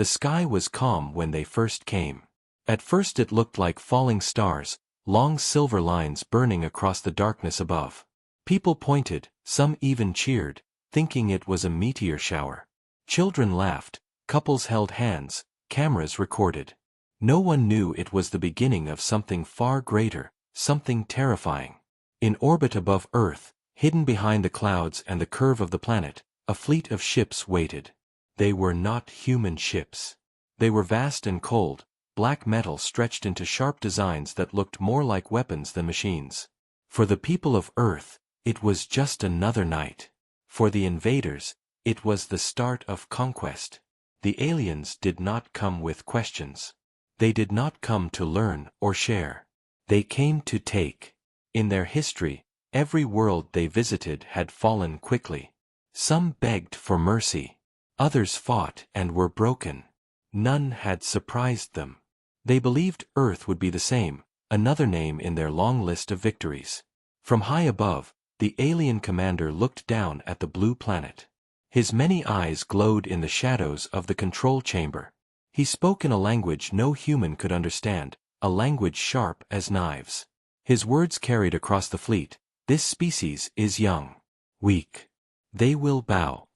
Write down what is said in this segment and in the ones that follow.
The sky was calm when they first came. At first it looked like falling stars, long silver lines burning across the darkness above. People pointed, some even cheered, thinking it was a meteor shower. Children laughed, couples held hands, cameras recorded. No one knew it was the beginning of something far greater, something terrifying. In orbit above Earth, hidden behind the clouds and the curve of the planet, a fleet of ships waited. They were not human ships. They were vast and cold, black metal stretched into sharp designs that looked more like weapons than machines. For the people of Earth, it was just another night. For the invaders, it was the start of conquest. The aliens did not come with questions. They did not come to learn or share. They came to take. In their history, every world they visited had fallen quickly. Some begged for mercy. Others fought and were broken. None had surprised them. They believed Earth would be the same, another name in their long list of victories. From high above, the alien commander looked down at the blue planet. His many eyes glowed in the shadows of the control chamber. He spoke in a language no human could understand, a language sharp as knives. His words carried across the fleet, "This species is young. Weak. They will bow."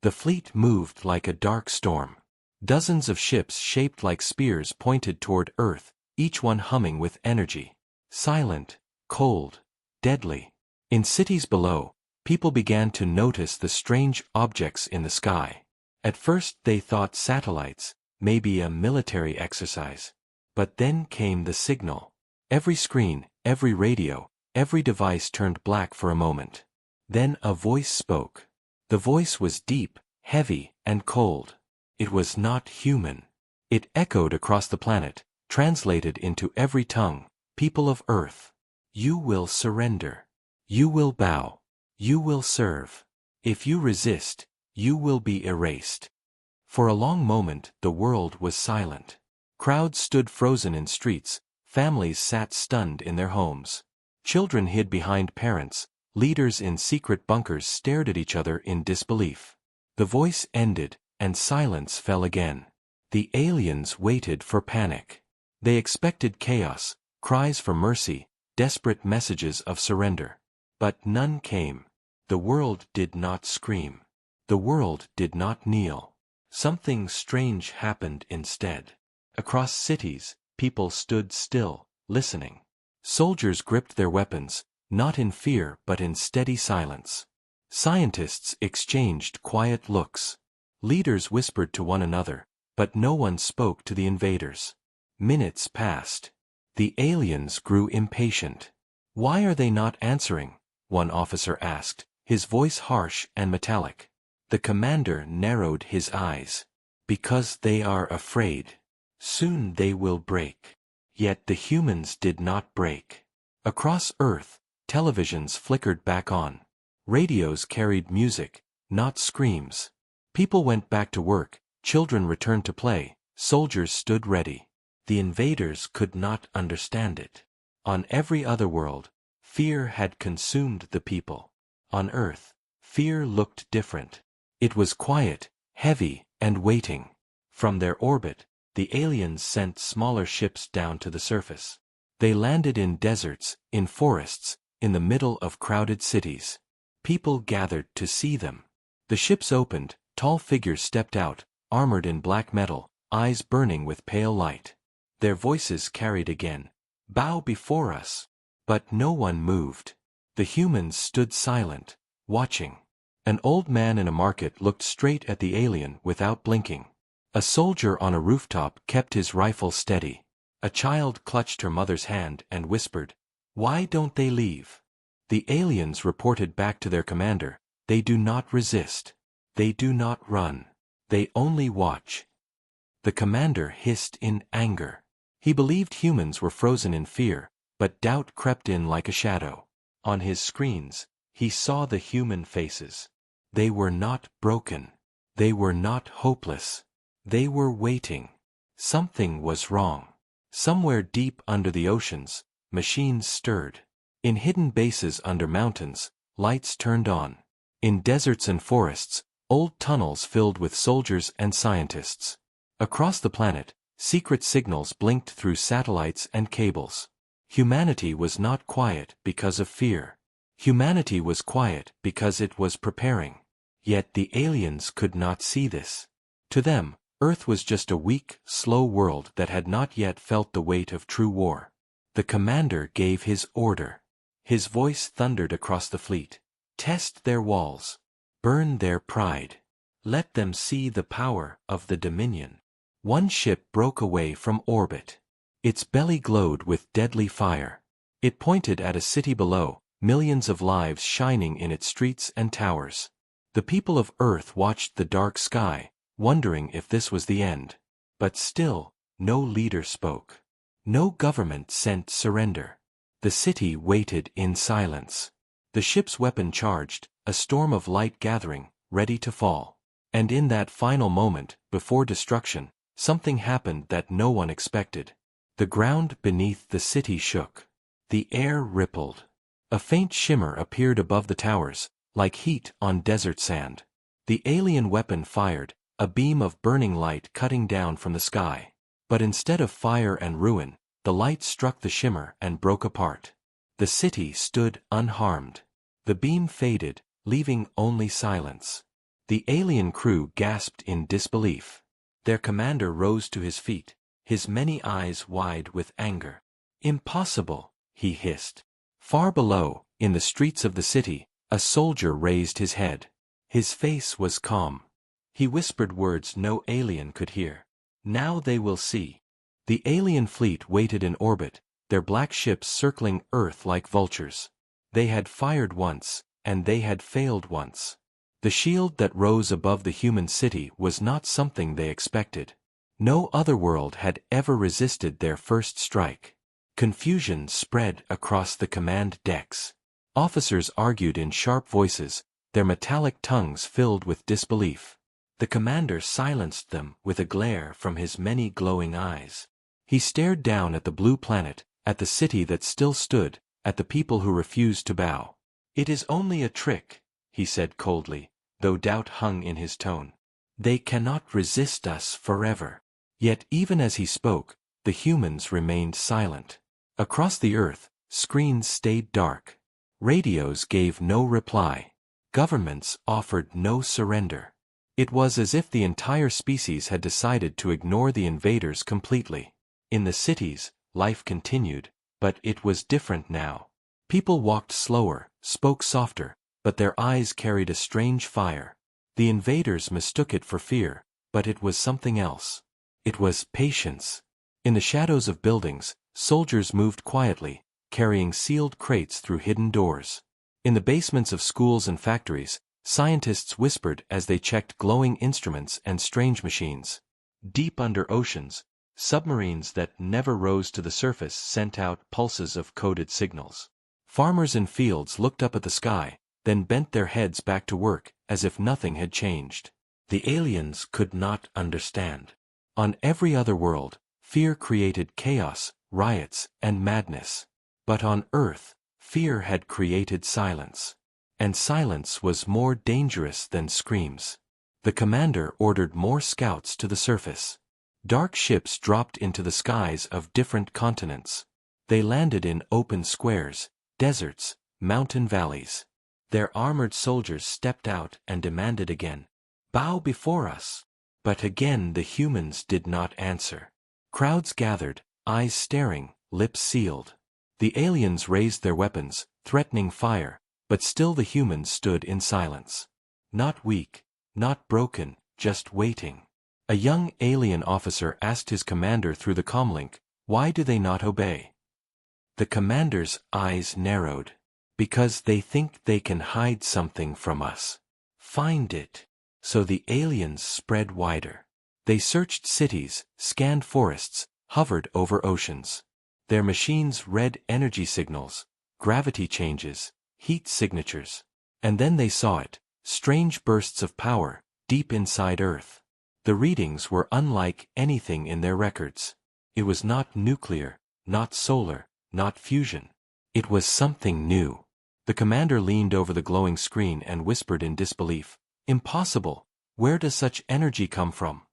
The fleet moved like a dark storm. Dozens of ships shaped like spears pointed toward Earth, each one humming with energy. Silent, cold, deadly. In cities below, people began to notice the strange objects in the sky. At first they thought satellites, maybe a military exercise. But then came the signal. Every screen, every radio, every device turned black for a moment. Then a voice spoke. The voice was deep, heavy, and cold. It was not human. It echoed across the planet, translated into every tongue. People of Earth, you will surrender. You will bow. You will serve. If you resist, you will be erased. For a long moment the world was silent. Crowds stood frozen in streets, families sat stunned in their homes. Children hid behind parents, leaders in secret bunkers stared at each other in disbelief. The voice ended, and silence fell again. The aliens waited for panic. They expected chaos, cries for mercy, desperate messages of surrender. But none came. The world did not scream. The world did not kneel. Something strange happened instead. Across cities, people stood still, listening. Soldiers gripped their weapons, not in fear but in steady silence. Scientists exchanged quiet looks. Leaders whispered to one another, but no one spoke to the invaders. Minutes passed. The aliens grew impatient. "Why are they not answering?" one officer asked, his voice harsh and metallic. The commander narrowed his eyes. "Because they are afraid. Soon they will break." Yet the humans did not break. Across Earth, televisions flickered back on. Radios carried music, not screams. People went back to work, children returned to play, soldiers stood ready. The invaders could not understand it. On every other world, fear had consumed the people. On Earth, fear looked different. It was quiet, heavy, and waiting. From their orbit, the aliens sent smaller ships down to the surface. They landed in deserts, in forests, in the middle of crowded cities. People gathered to see them. The ships opened, tall figures stepped out, armored in black metal, eyes burning with pale light. Their voices carried again, "Bow before us." But no one moved. The humans stood silent, watching. An old man in a market looked straight at the alien without blinking. A soldier on a rooftop kept his rifle steady. A child clutched her mother's hand and whispered, "Why don't they leave?" The aliens reported back to their commander, "They do not resist. They do not run. They only watch." The commander hissed in anger. He believed humans were frozen in fear, but doubt crept in like a shadow. On his screens, he saw the human faces. They were not broken. They were not hopeless. They were waiting. Something was wrong. Somewhere deep under the oceans, machines stirred. In hidden bases under mountains, lights turned on. In deserts and forests, old tunnels filled with soldiers and scientists. Across the planet, secret signals blinked through satellites and cables. Humanity was not quiet because of fear. Humanity was quiet because it was preparing. Yet the aliens could not see this. To them, Earth was just a weak, slow world that had not yet felt the weight of true war. The commander gave his order. His voice thundered across the fleet. Test their walls. Burn their pride. Let them see the power of the Dominion. One ship broke away from orbit. Its belly glowed with deadly fire. It pointed at a city below, millions of lives shining in its streets and towers. The people of Earth watched the dark sky, wondering if this was the end. But still, no leader spoke. No government sent surrender. The city waited in silence. The ship's weapon charged, a storm of light gathering, ready to fall. And in that final moment, before destruction, something happened that no one expected. The ground beneath the city shook. The air rippled. A faint shimmer appeared above the towers, like heat on desert sand. The alien weapon fired, a beam of burning light cutting down from the sky. But instead of fire and ruin, the light struck the shimmer and broke apart. The city stood unharmed. The beam faded, leaving only silence. The alien crew gasped in disbelief. Their commander rose to his feet, his many eyes wide with anger. "Impossible," he hissed. Far below, in the streets of the city, a soldier raised his head. His face was calm. He whispered words no alien could hear. "Now they will see." The alien fleet waited in orbit, their black ships circling Earth like vultures. They had fired once, and they had failed once. The shield that rose above the human city was not something they expected. No other world had ever resisted their first strike. Confusion spread across the command decks. Officers argued in sharp voices, their metallic tongues filled with disbelief. The commander silenced them with a glare from his many glowing eyes. He stared down at the blue planet, at the city that still stood, at the people who refused to bow. "It is only a trick," he said coldly, though doubt hung in his tone. "They cannot resist us forever." Yet even as he spoke, the humans remained silent. Across the earth, screens stayed dark. Radios gave no reply. Governments offered no surrender. It was as if the entire species had decided to ignore the invaders completely. In the cities, life continued, but it was different now. People walked slower, spoke softer, but their eyes carried a strange fire. The invaders mistook it for fear, but it was something else. It was patience. In the shadows of buildings, soldiers moved quietly, carrying sealed crates through hidden doors. In the basements of schools and factories, scientists whispered as they checked glowing instruments and strange machines. Deep under oceans, submarines that never rose to the surface sent out pulses of coded signals. Farmers in fields looked up at the sky, then bent their heads back to work, as if nothing had changed. The aliens could not understand. On every other world, fear created chaos, riots, and madness. But on Earth, fear had created silence. And silence was more dangerous than screams. The commander ordered more scouts to the surface. Dark ships dropped into the skies of different continents. They landed in open squares, deserts, mountain valleys. Their armored soldiers stepped out and demanded again, "Bow before us." But again the humans did not answer. Crowds gathered, eyes staring, lips sealed. The aliens raised their weapons, threatening fire, but still the humans stood in silence. Not weak, not broken, just waiting. A young alien officer asked his commander through the comlink, "Why do they not obey?" The commander's eyes narrowed. "Because they think they can hide something from us. Find it." So the aliens spread wider. They searched cities, scanned forests, hovered over oceans. Their machines read energy signals, gravity changes, heat signatures. And then they saw it, strange bursts of power, deep inside Earth. The readings were unlike anything in their records. It was not nuclear, not solar, not fusion. It was something new. The commander leaned over the glowing screen and whispered in disbelief, "Impossible! Where does such energy come from?"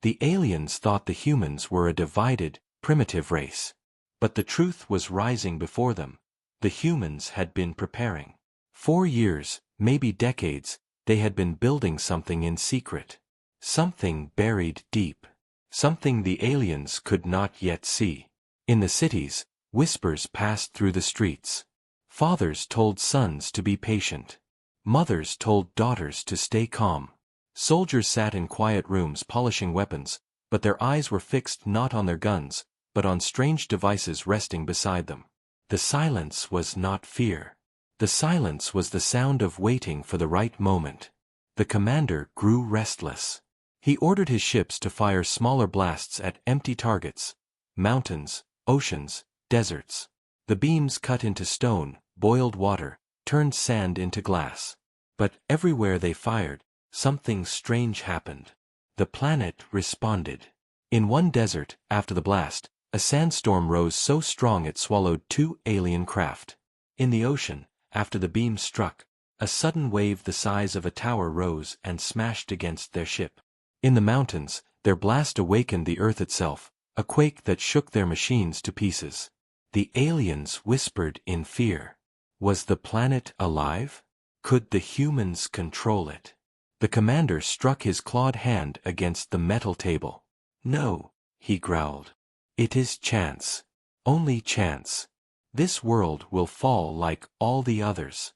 The aliens thought the humans were a divided, primitive race. But the truth was rising before them. The humans had been preparing. 4 years, maybe decades, they had been building something in secret. Something buried deep. Something the aliens could not yet see. In the cities, whispers passed through the streets. Fathers told sons to be patient. Mothers told daughters to stay calm. Soldiers sat in quiet rooms polishing weapons, but their eyes were fixed not on their guns, but on strange devices resting beside them. The silence was not fear. The silence was the sound of waiting for the right moment. The commander grew restless. He ordered his ships to fire smaller blasts at empty targets. Mountains, oceans, deserts. The beams cut into stone, boiled water, turned sand into glass. But everywhere they fired, something strange happened. The planet responded. In one desert, after the blast, a sandstorm rose so strong it swallowed 2 alien craft. In the ocean, after the beam struck, a sudden wave the size of a tower rose and smashed against their ship. In the mountains, their blast awakened the earth itself, a quake that shook their machines to pieces. The aliens whispered in fear. Was the planet alive? Could the humans control it? The commander struck his clawed hand against the metal table. No, he growled. It is chance. Only chance. This world will fall like all the others.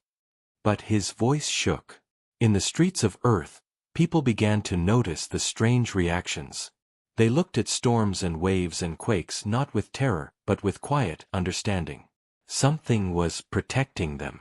But his voice shook. In the streets of Earth, people began to notice the strange reactions. They looked at storms and waves and quakes not with terror, but with quiet understanding. Something was protecting them.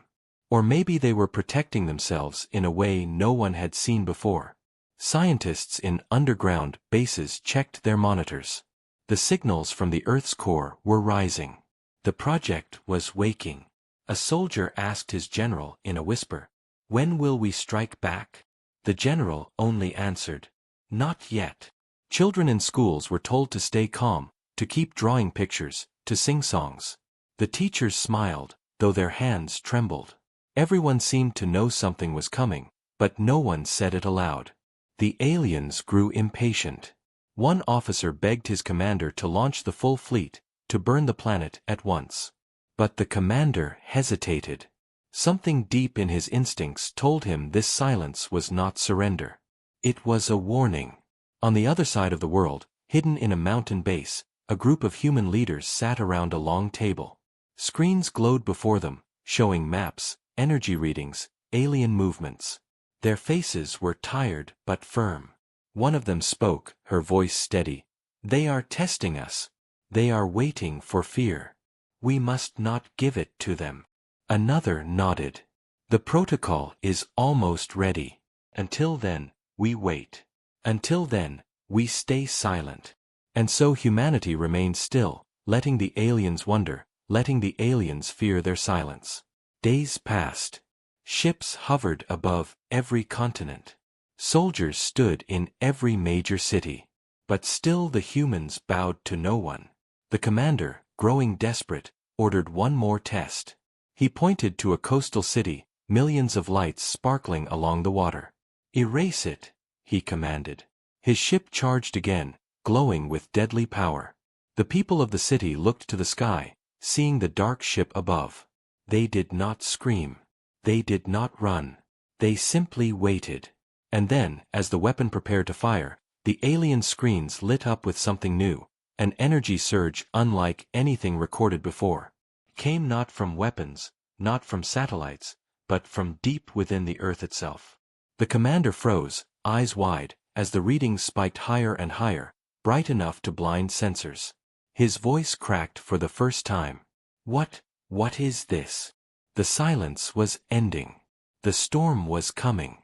Or maybe they were protecting themselves in a way no one had seen before. Scientists in underground bases checked their monitors. The signals from the Earth's core were rising. The project was waking. A soldier asked his general in a whisper, "When will we strike back?" The general only answered, "Not yet." Children in schools were told to stay calm, to keep drawing pictures, to sing songs. The teachers smiled, though their hands trembled. Everyone seemed to know something was coming, but no one said it aloud. The aliens grew impatient. One officer begged his commander to launch the full fleet, to burn the planet at once. But the commander hesitated. Something deep in his instincts told him this silence was not surrender. It was a warning. On the other side of the world, hidden in a mountain base, a group of human leaders sat around a long table. Screens glowed before them, showing maps, energy readings, alien movements. Their faces were tired but firm. One of them spoke, her voice steady. "They are testing us. They are waiting for fear. We must not give it to them." Another nodded. "The protocol is almost ready. Until then, we wait. Until then, we stay silent." And so humanity remained still, letting the aliens wonder, letting the aliens fear their silence. Days passed. Ships hovered above every continent. Soldiers stood in every major city. But still the humans bowed to no one. The commander, growing desperate, ordered one more test. He pointed to a coastal city, millions of lights sparkling along the water. "Erase it," he commanded. His ship charged again, glowing with deadly power. The people of the city looked to the sky, seeing the dark ship above. They did not scream. They did not run. They simply waited. And then, as the weapon prepared to fire, the alien screens lit up with something new, an energy surge unlike anything recorded before. It came not from weapons, not from satellites, but from deep within the Earth itself. The commander froze, eyes wide, as the readings spiked higher and higher, bright enough to blind sensors. His voice cracked for the first time. What is this?" The silence was ending. The storm was coming.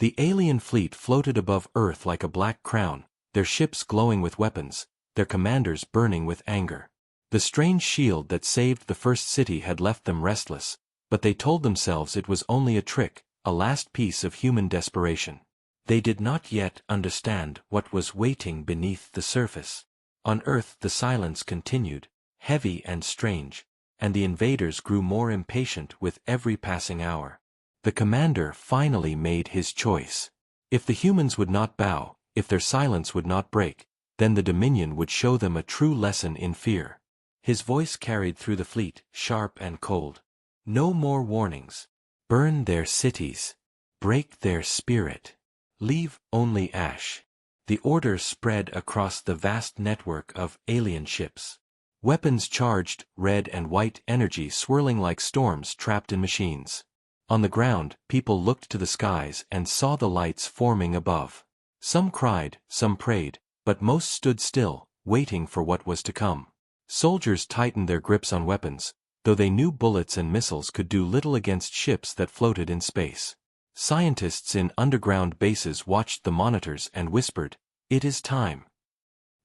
The alien fleet floated above Earth like a black crown, their ships glowing with weapons, their commanders burning with anger. The strange shield that saved the first city had left them restless, but they told themselves it was only a trick, a last piece of human desperation. They did not yet understand what was waiting beneath the surface. On Earth the silence continued, heavy and strange, and the invaders grew more impatient with every passing hour. The commander finally made his choice. If the humans would not bow, If their silence would not break, then the Dominion would show them a true lesson in fear. His voice carried through the fleet, sharp and cold. No more warnings. Burn their cities. Break their spirit. Leave only ash. The order spread across the vast network of alien ships. Weapons charged, red and white energy swirling like storms trapped in machines. On the ground, people looked to the skies and saw the lights forming above. Some cried, some prayed, but most stood still, waiting for what was to come. Soldiers tightened their grips on weapons, though they knew bullets and missiles could do little against ships that floated in space. Scientists in underground bases watched the monitors and whispered, "It is time."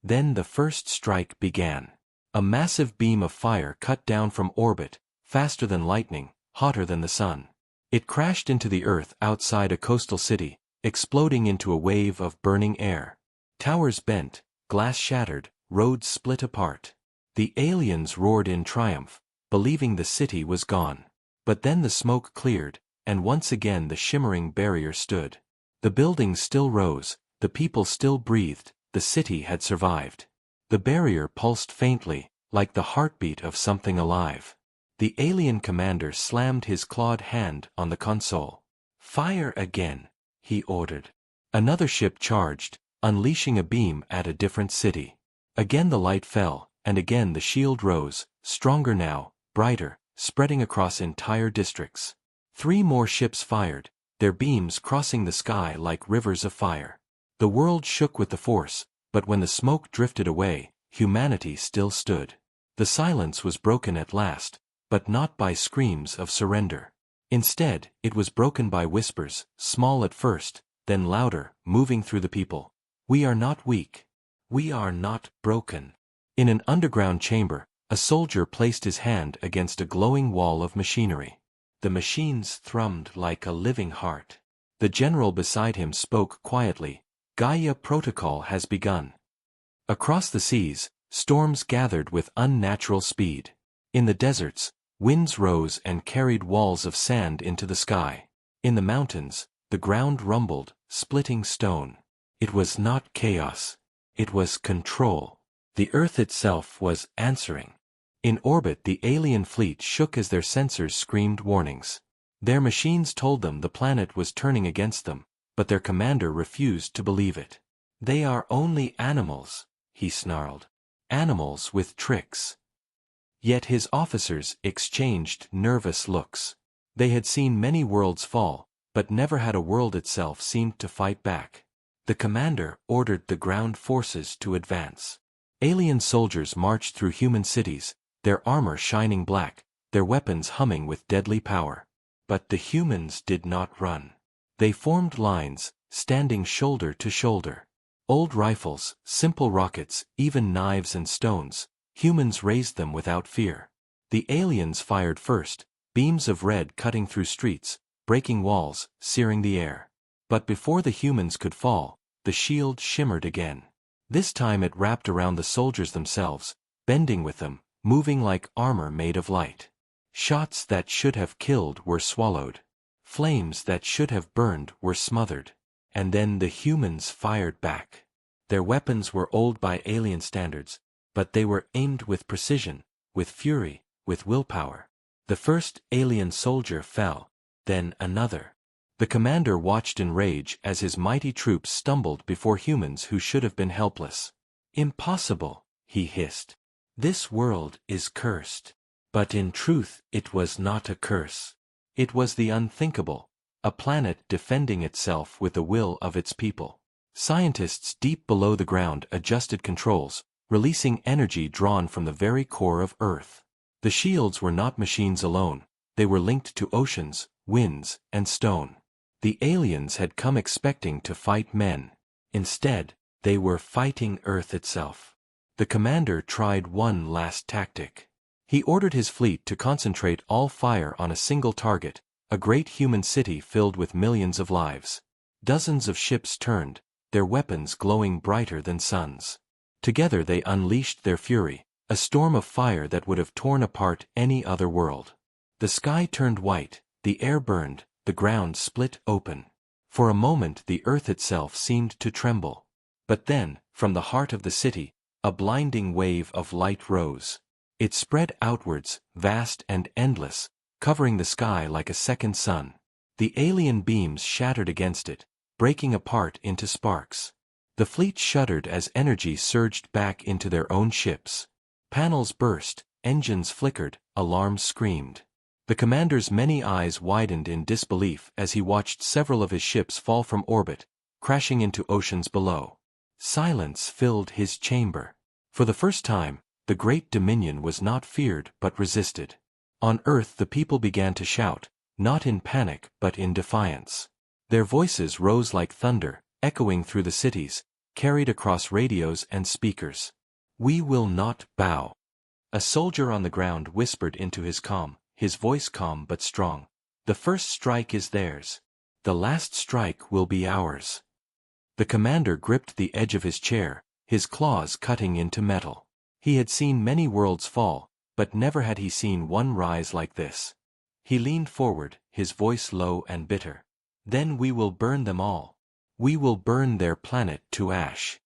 Then the first strike began. A massive beam of fire cut down from orbit, faster than lightning, hotter than the sun. It crashed into the earth outside a coastal city, exploding into a wave of burning air. Towers bent, glass shattered, roads split apart. The aliens roared in triumph, believing the city was gone. But then the smoke cleared, and once again the shimmering barrier stood. The buildings still rose, the people still breathed, the city had survived. The barrier pulsed faintly, like the heartbeat of something alive. The alien commander slammed his clawed hand on the console. "Fire again," he ordered. Another ship charged, unleashing a beam at a different city. Again the light fell, and again the shield rose, stronger now, brighter, spreading across entire districts. 3 more ships fired, their beams crossing the sky like rivers of fire. The world shook with the force, but when the smoke drifted away, humanity still stood. The silence was broken at last, but not by screams of surrender. Instead, it was broken by whispers, small at first, then louder, moving through the people. "We are not weak. We are not broken." In an underground chamber, a soldier placed his hand against a glowing wall of machinery. The machines thrummed like a living heart. The general beside him spoke quietly, "Gaia Protocol has begun." Across the seas, storms gathered with unnatural speed. In the deserts, winds rose and carried walls of sand into the sky. In the mountains, the ground rumbled, splitting stone. It was not chaos. It was control. The Earth itself was answering. In orbit, the alien fleet shook as their sensors screamed warnings. Their machines told them the planet was turning against them, but their commander refused to believe it. "They are only animals," he snarled. "Animals with tricks." Yet his officers exchanged nervous looks. They had seen many worlds fall, but never had a world itself seemed to fight back. The commander ordered the ground forces to advance. Alien soldiers marched through human cities, their armor shining black, their weapons humming with deadly power. But the humans did not run. They formed lines, standing shoulder to shoulder. Old rifles, simple rockets, even knives and stones, humans raised them without fear. The aliens fired first, beams of red cutting through streets, breaking walls, searing the air. But before the humans could fall, the shield shimmered again. This time it wrapped around the soldiers themselves, bending with them, moving like armor made of light. Shots that should have killed were swallowed. Flames that should have burned were smothered. And then the humans fired back. Their weapons were old by alien standards, but they were aimed with precision, with fury, with willpower. The first alien soldier fell, then another. The commander watched in rage as his mighty troops stumbled before humans who should have been helpless. "Impossible," he hissed. "This world is cursed." But in truth it was not a curse. It was the unthinkable, a planet defending itself with the will of its people. Scientists deep below the ground adjusted controls, releasing energy drawn from the very core of Earth. The shields were not machines alone, they were linked to oceans, winds, and stone. The aliens had come expecting to fight men. Instead, they were fighting Earth itself. The commander tried one last tactic. He ordered his fleet to concentrate all fire on a single target, a great human city filled with millions of lives. Dozens of ships turned, their weapons glowing brighter than suns. Together they unleashed their fury, a storm of fire that would have torn apart any other world. The sky turned white, the air burned, the ground split open. For a moment the Earth itself seemed to tremble. But then, from the heart of the city, a blinding wave of light rose. It spread outwards, vast and endless, covering the sky like a second sun. The alien beams shattered against it, breaking apart into sparks. The fleet shuddered as energy surged back into their own ships. Panels burst, engines flickered, alarms screamed. The commander's many eyes widened in disbelief as he watched several of his ships fall from orbit, crashing into oceans below. Silence filled his chamber. For the first time, the great dominion was not feared but resisted. On Earth the people began to shout, not in panic but in defiance. Their voices rose like thunder, echoing through the cities, carried across radios and speakers. "We will not bow." A soldier on the ground whispered into his voice calm but strong. "The first strike is theirs. The last strike will be ours." The commander gripped the edge of his chair, his claws cutting into metal. He had seen many worlds fall, but never had he seen one rise like this. He leaned forward, his voice low and bitter. "Then we will burn them all. We will burn their planet to ash."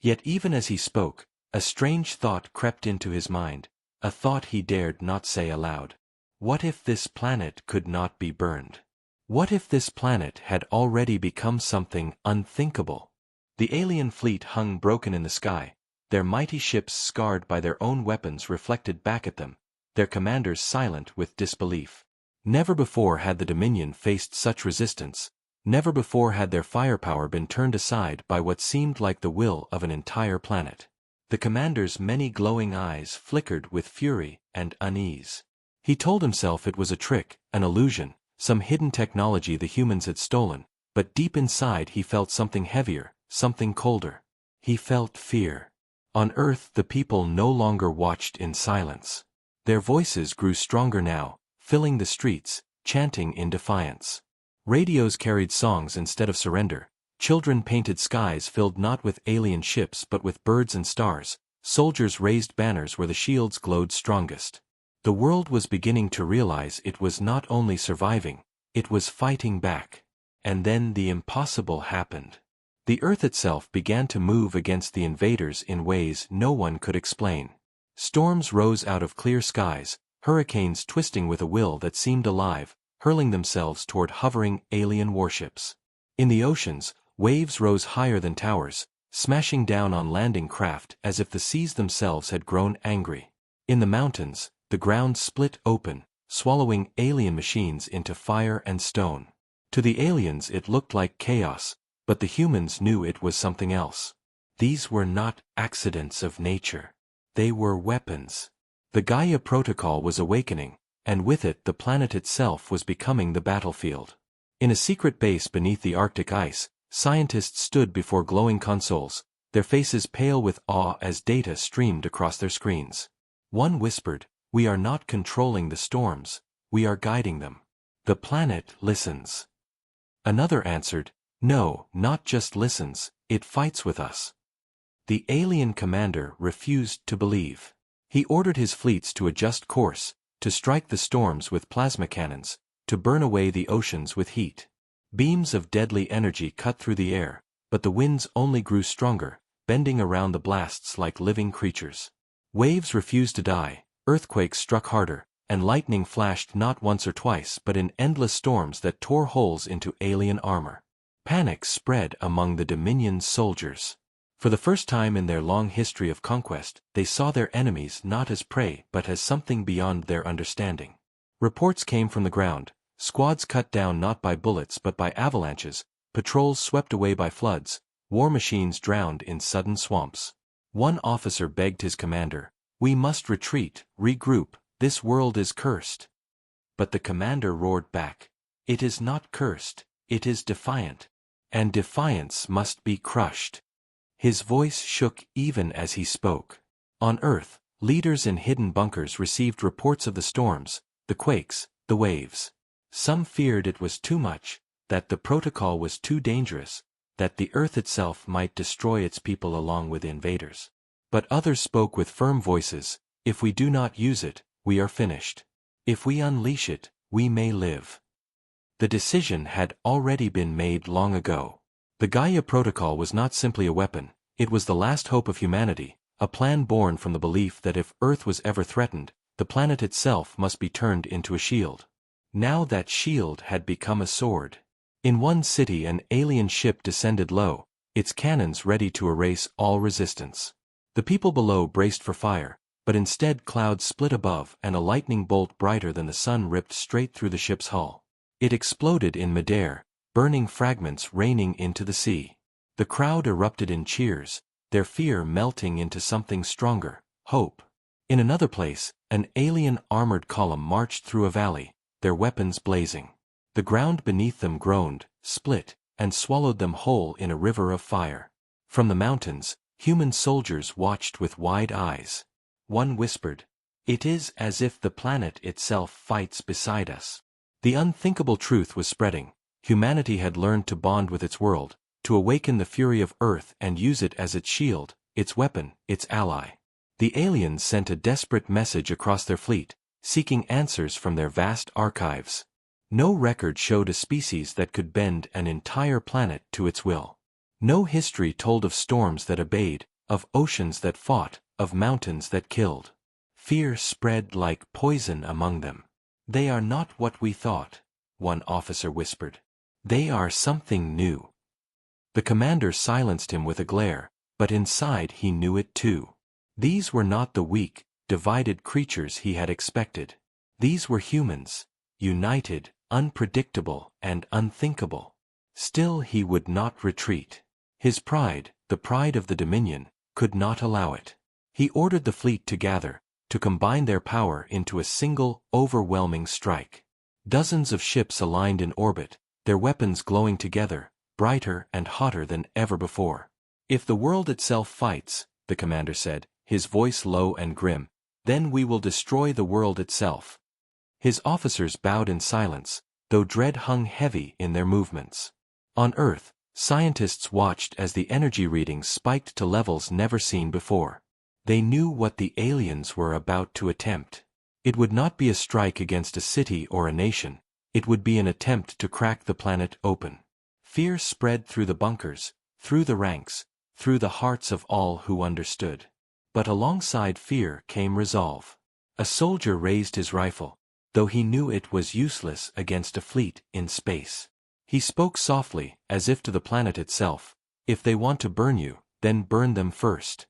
Yet even as he spoke, a strange thought crept into his mind, a thought he dared not say aloud. What if this planet could not be burned? What if this planet had already become something unthinkable? The alien fleet hung broken in the sky, their mighty ships scarred by their own weapons reflected back at them, their commanders silent with disbelief. Never before had the Dominion faced such resistance, never before had their firepower been turned aside by what seemed like the will of an entire planet. The commander's many glowing eyes flickered with fury and unease. He told himself it was a trick, an illusion, some hidden technology the humans had stolen, but deep inside he felt something heavier, something colder. He felt fear. On Earth the people no longer watched in silence. Their voices grew stronger now, filling the streets, chanting in defiance. Radios carried songs instead of surrender. Children painted skies filled not with alien ships but with birds and stars. Soldiers raised banners where the shields glowed strongest. The world was beginning to realize it was not only surviving, it was fighting back. And then the impossible happened. The Earth itself began to move against the invaders in ways no one could explain. Storms rose out of clear skies, hurricanes twisting with a will that seemed alive, hurling themselves toward hovering alien warships. In the oceans, waves rose higher than towers, smashing down on landing craft as if the seas themselves had grown angry. In the mountains, the ground split open, swallowing alien machines into fire and stone. To the aliens it looked like chaos, but the humans knew it was something else. These were not accidents of nature. They were weapons. The Gaia Protocol was awakening, and with it the planet itself was becoming the battlefield. In a secret base beneath the Arctic ice, scientists stood before glowing consoles, their faces pale with awe as data streamed across their screens. One whispered, "We are not controlling the storms, we are guiding them. The planet listens." Another answered, "No, not just listens, it fights with us." The alien commander refused to believe. He ordered his fleets to adjust course, to strike the storms with plasma cannons, to burn away the oceans with heat. Beams of deadly energy cut through the air, but the winds only grew stronger, bending around the blasts like living creatures. Waves refused to die, earthquakes struck harder, and lightning flashed not once or twice but in endless storms that tore holes into alien armor. Panic spread among the Dominion's soldiers. For the first time in their long history of conquest, they saw their enemies not as prey but as something beyond their understanding. Reports came from the ground, squads cut down not by bullets but by avalanches, patrols swept away by floods, war machines drowned in sudden swamps. One officer begged his commander, "We must retreat, regroup, this world is cursed." But the commander roared back, "It is not cursed, it is defiant. And defiance must be crushed." His voice shook even as he spoke. On Earth, leaders in hidden bunkers received reports of the storms, the quakes, the waves. Some feared it was too much, that the protocol was too dangerous, that the Earth itself might destroy its people along with the invaders. But others spoke with firm voices, "If we do not use it, we are finished. If we unleash it, we may live." The decision had already been made long ago. The Gaia Protocol was not simply a weapon, It was the last hope of humanity, a plan born from the belief that if Earth was ever threatened, the planet itself must be turned into a shield. Now that shield had become a sword. In one city an alien ship descended low, its cannons ready to erase all resistance. The people below braced for fire, but instead clouds split above and a lightning bolt brighter than the sun ripped straight through the ship's hull. It exploded in midair, burning fragments raining into the sea. The crowd erupted in cheers, their fear melting into something stronger, hope. In another place, an alien armored column marched through a valley, their weapons blazing. The ground beneath them groaned, split, and swallowed them whole in a river of fire. From the mountains, human soldiers watched with wide eyes. One whispered, "It is as if the planet itself fights beside us." The unthinkable truth was spreading. Humanity had learned to bond with its world, to awaken the fury of Earth and use it as its shield, its weapon, its ally. The aliens sent a desperate message across their fleet, seeking answers from their vast archives. No record showed a species that could bend an entire planet to its will. No history told of storms that obeyed, of oceans that fought, of mountains that killed. Fear spread like poison among them. "They are not what we thought," one officer whispered. "They are something new." The commander silenced him with a glare, but inside he knew it too. These were not the weak, divided creatures he had expected. These were humans, united, unpredictable, and unthinkable. Still he would not retreat. His pride, the pride of the Dominion, could not allow it. He ordered the fleet to gather, to combine their power into a single, overwhelming strike. Dozens of ships aligned in orbit, their weapons glowing together, brighter and hotter than ever before. "If the world itself fights," the commander said, his voice low and grim, "then we will destroy the world itself." His officers bowed in silence, though dread hung heavy in their movements. On Earth, scientists watched as the energy readings spiked to levels never seen before. They knew what the aliens were about to attempt. It would not be a strike against a city or a nation, it would be an attempt to crack the planet open. Fear spread through the bunkers, through the ranks, through the hearts of all who understood. But alongside fear came resolve. A soldier raised his rifle, though he knew it was useless against a fleet in space. He spoke softly, as if to the planet itself, "If they want to burn you, then burn them first."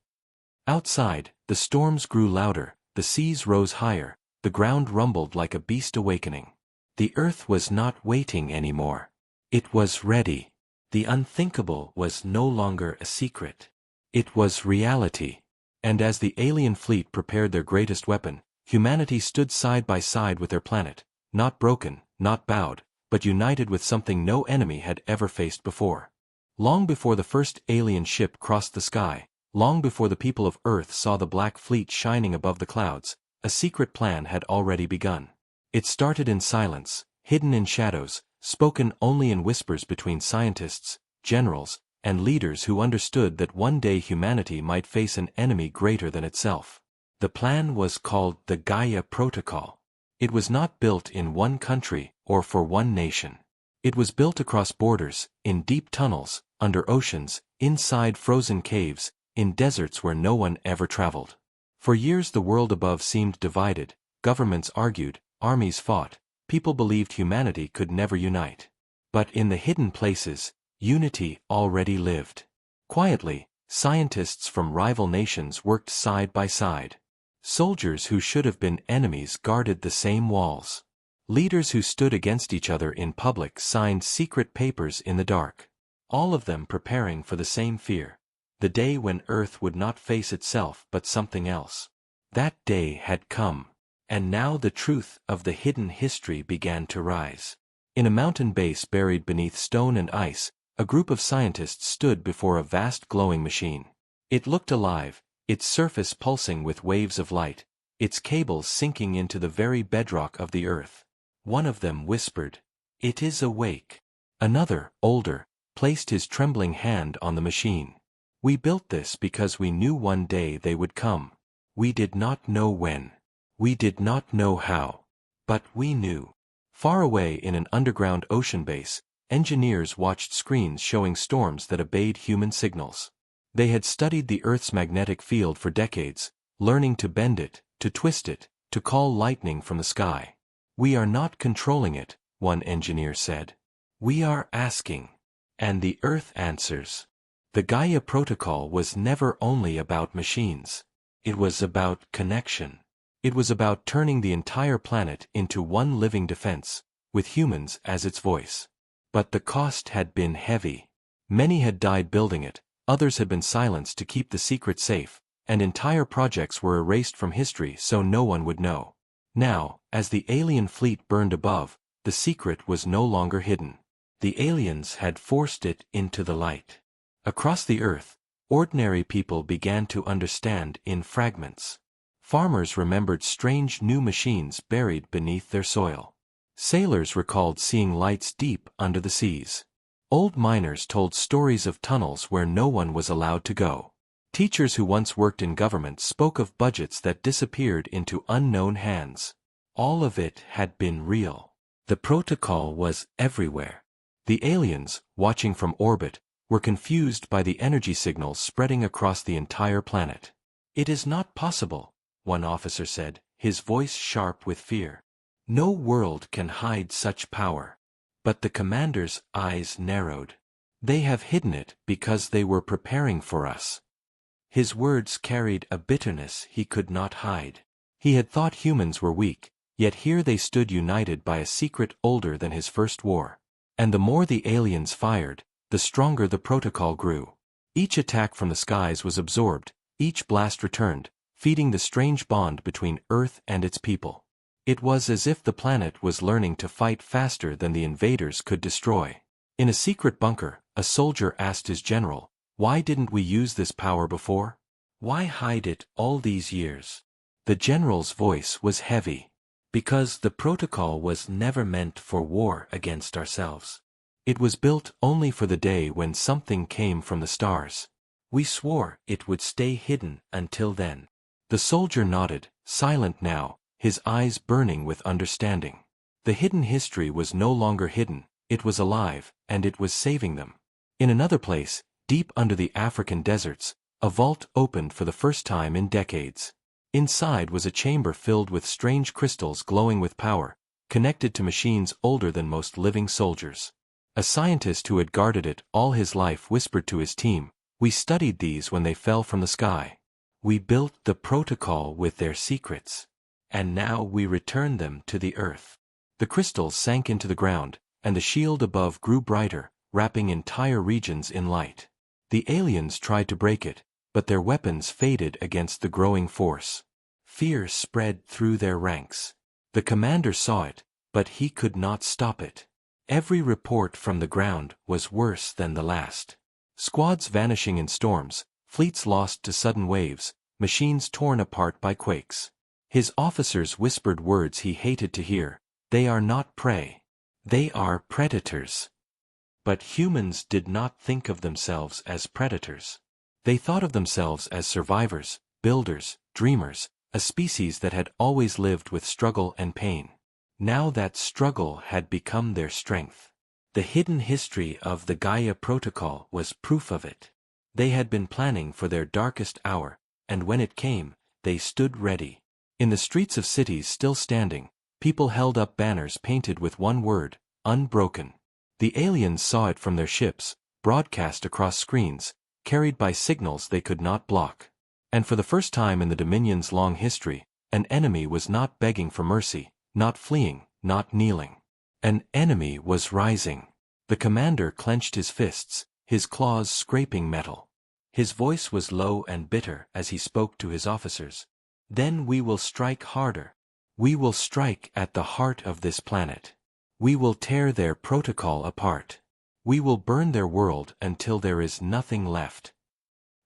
Outside, the storms grew louder, the seas rose higher, the ground rumbled like a beast awakening. The Earth was not waiting anymore. It was ready. The unthinkable was no longer a secret. It was reality. And as the alien fleet prepared their greatest weapon, humanity stood side by side with their planet, not broken, not bowed, but united with something no enemy had ever faced before. Long before the first alien ship crossed the sky, long before the people of Earth saw the black fleet shining above the clouds, a secret plan had already begun. It started in silence, hidden in shadows, spoken only in whispers between scientists, generals, and leaders who understood that one day humanity might face an enemy greater than itself. The plan was called the Gaia Protocol. It was not built in one country or for one nation. It was built across borders, in deep tunnels, under oceans, inside frozen caves, in deserts where no one ever traveled. For years the world above seemed divided, governments argued, armies fought, people believed humanity could never unite. But in the hidden places, unity already lived. Quietly, scientists from rival nations worked side by side. Soldiers who should have been enemies guarded the same walls. Leaders who stood against each other in public signed secret papers in the dark. All of them preparing for the same fear. The day when Earth would not face itself but something else. That day had come. And now the truth of the hidden history began to rise. In a mountain base buried beneath stone and ice, a group of scientists stood before a vast glowing machine. It looked alive, its surface pulsing with waves of light, its cables sinking into the very bedrock of the Earth. One of them whispered, "It is awake." Another, older, placed his trembling hand on the machine. "We built this because we knew one day they would come. We did not know when. We did not know how. But we knew." Far away in an underground ocean base, engineers watched screens showing storms that obeyed human signals. They had studied the Earth's magnetic field for decades, learning to bend it, to twist it, to call lightning from the sky. "We are not controlling it," one engineer said. "We are asking." And the Earth answers. The Gaia Protocol was never only about machines. It was about connection. It was about turning the entire planet into one living defense, with humans as its voice. But the cost had been heavy. Many had died building it, others had been silenced to keep the secret safe, and entire projects were erased from history so no one would know. Now, as the alien fleet burned above, the secret was no longer hidden. The aliens had forced it into the light. Across the Earth, ordinary people began to understand in fragments. Farmers remembered strange new machines buried beneath their soil. Sailors recalled seeing lights deep under the seas. Old miners told stories of tunnels where no one was allowed to go. Teachers who once worked in government spoke of budgets that disappeared into unknown hands. All of it had been real. The protocol was everywhere. The aliens, watching from orbit, were confused by the energy signals spreading across the entire planet. "It is not possible," one officer said, his voice sharp with fear. "No world can hide such power." But the commander's eyes narrowed. "They have hidden it because they were preparing for us." His words carried a bitterness he could not hide. He had thought humans were weak, yet here they stood united by a secret older than his first war. And the more the aliens fired, the stronger the protocol grew. Each attack from the skies was absorbed, each blast returned, feeding the strange bond between Earth and its people. It was as if the planet was learning to fight faster than the invaders could destroy. In a secret bunker, a soldier asked his general, "Why didn't we use this power before? Why hide it all these years?" The general's voice was heavy. "Because the protocol was never meant for war against ourselves. It was built only for the day when something came from the stars. We swore it would stay hidden until then." The soldier nodded, silent now, his eyes burning with understanding. The hidden history was no longer hidden, it was alive, and it was saving them. In another place, deep under the African deserts, a vault opened for the first time in decades. Inside was a chamber filled with strange crystals glowing with power, connected to machines older than most living soldiers. A scientist who had guarded it all his life whispered to his team, "We studied these when they fell from the sky. We built the protocol with their secrets. And now we return them to the Earth." The crystals sank into the ground, and the shield above grew brighter, wrapping entire regions in light. The aliens tried to break it, but their weapons faded against the growing force. Fear spread through their ranks. The commander saw it, but he could not stop it. Every report from the ground was worse than the last. Squads vanishing in storms, fleets lost to sudden waves, machines torn apart by quakes. His officers whispered words he hated to hear, "They are not prey. They are predators." But humans did not think of themselves as predators. They thought of themselves as survivors, builders, dreamers, a species that had always lived with struggle and pain. Now that struggle had become their strength. The hidden history of the Gaia Protocol was proof of it. They had been planning for their darkest hour, and when it came, they stood ready. In the streets of cities still standing, people held up banners painted with one word, "Unbroken." The aliens saw it from their ships, broadcast across screens, carried by signals they could not block. And for the first time in the Dominion's long history, an enemy was not begging for mercy, not fleeing, not kneeling. An enemy was rising. The commander clenched his fists, his claws scraping metal. His voice was low and bitter as he spoke to his officers. "Then we will strike harder. We will strike at the heart of this planet. We will tear their protocol apart. We will burn their world until there is nothing left."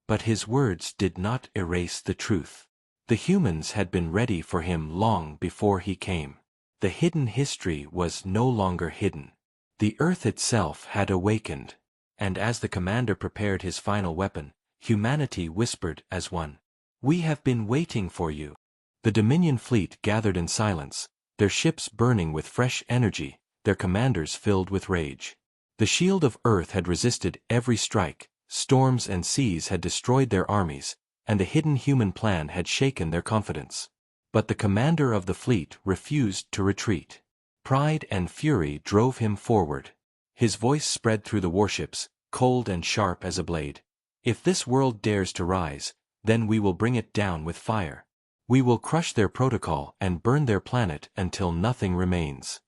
But his words did not erase the truth. The humans had been ready for him long before he came. The hidden history was no longer hidden. The Earth itself had awakened. And as the commander prepared his final weapon, humanity whispered as one, "We have been waiting for you." The Dominion fleet gathered in silence, their ships burning with fresh energy, their commanders filled with rage. The shield of Earth had resisted every strike, Storms and seas had destroyed their armies, and the hidden human plan had shaken their confidence. But the commander of the fleet refused to retreat. Pride and fury drove him forward. His voice spread through the warships, cold and sharp as a blade. If this world dares to rise, then we will bring it down with fire. We will crush their protocol and burn their planet until nothing remains.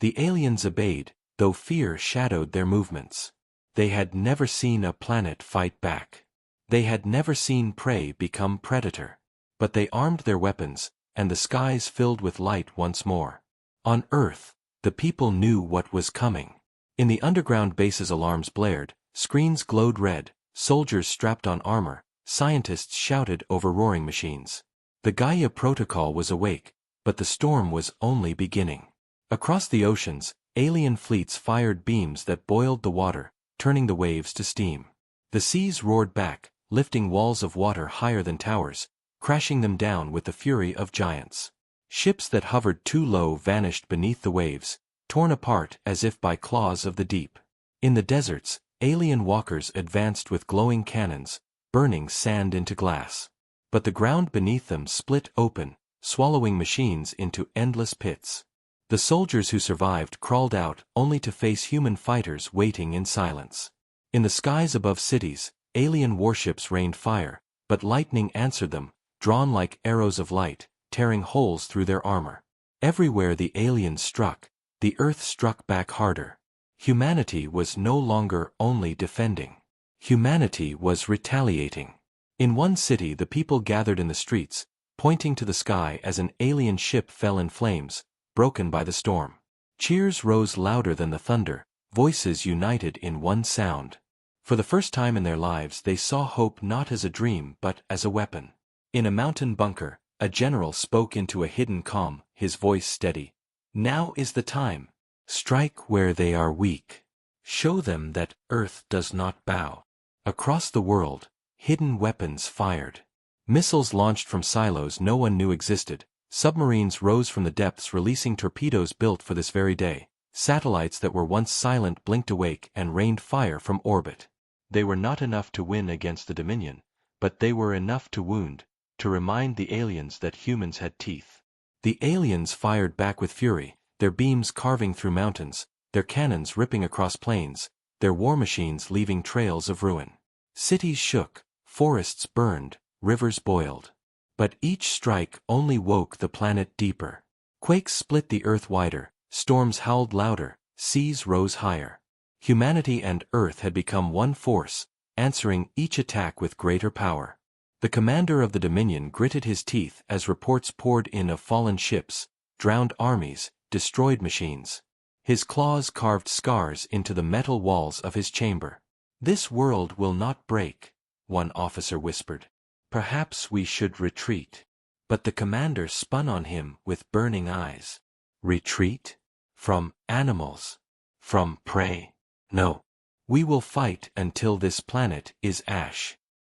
The aliens obeyed, though fear shadowed their movements. They had never seen a planet fight back. They had never seen prey become predator. But they armed their weapons, and the skies filled with light once more. On Earth, the people knew what was coming. In the underground bases alarms blared, screens glowed red, soldiers strapped on armor, scientists shouted over roaring machines. The Gaia Protocol was awake, but the storm was only beginning. Across the oceans, alien fleets fired beams that boiled the water, turning the waves to steam. The seas roared back, lifting walls of water higher than towers, crashing them down with the fury of giants. Ships that hovered too low vanished beneath the waves, torn apart as if by claws of the deep. In the deserts, alien walkers advanced with glowing cannons, burning sand into glass. But the ground beneath them split open, swallowing machines into endless pits. The soldiers who survived crawled out only to face human fighters waiting in silence. In the skies above cities, alien warships rained fire, but lightning answered them, drawn like arrows of light, tearing holes through their armor. Everywhere the aliens struck, the Earth struck back harder. Humanity was no longer only defending. Humanity was retaliating. In one city the people gathered in the streets, pointing to the sky as an alien ship fell in flames, broken by the storm. Cheers rose louder than the thunder, voices united in one sound. For the first time in their lives they saw hope not as a dream but as a weapon. In a mountain bunker, a general spoke into a hidden calm, his voice steady. Now is the time. Strike where they are weak. Show them that Earth does not bow. Across the world, hidden weapons fired. Missiles launched from silos no one knew existed. Submarines rose from the depths releasing torpedoes built for this very day. Satellites that were once silent blinked awake and rained fire from orbit. They were not enough to win against the Dominion, but they were enough to wound, to remind the aliens that humans had teeth. The aliens fired back with fury, their beams carving through mountains, their cannons ripping across plains, their war machines leaving trails of ruin. Cities shook, forests burned, rivers boiled. But each strike only woke the planet deeper. Quakes split the earth wider, storms howled louder, seas rose higher. Humanity and Earth had become one force, answering each attack with greater power. The commander of the Dominion gritted his teeth as reports poured in of fallen ships, drowned armies, destroyed machines. His claws carved scars into the metal walls of his chamber. "This world will not break," one officer whispered. "Perhaps we should retreat." But the commander spun on him with burning eyes. "Retreat? From animals? From prey? No. We will fight until this planet is ash."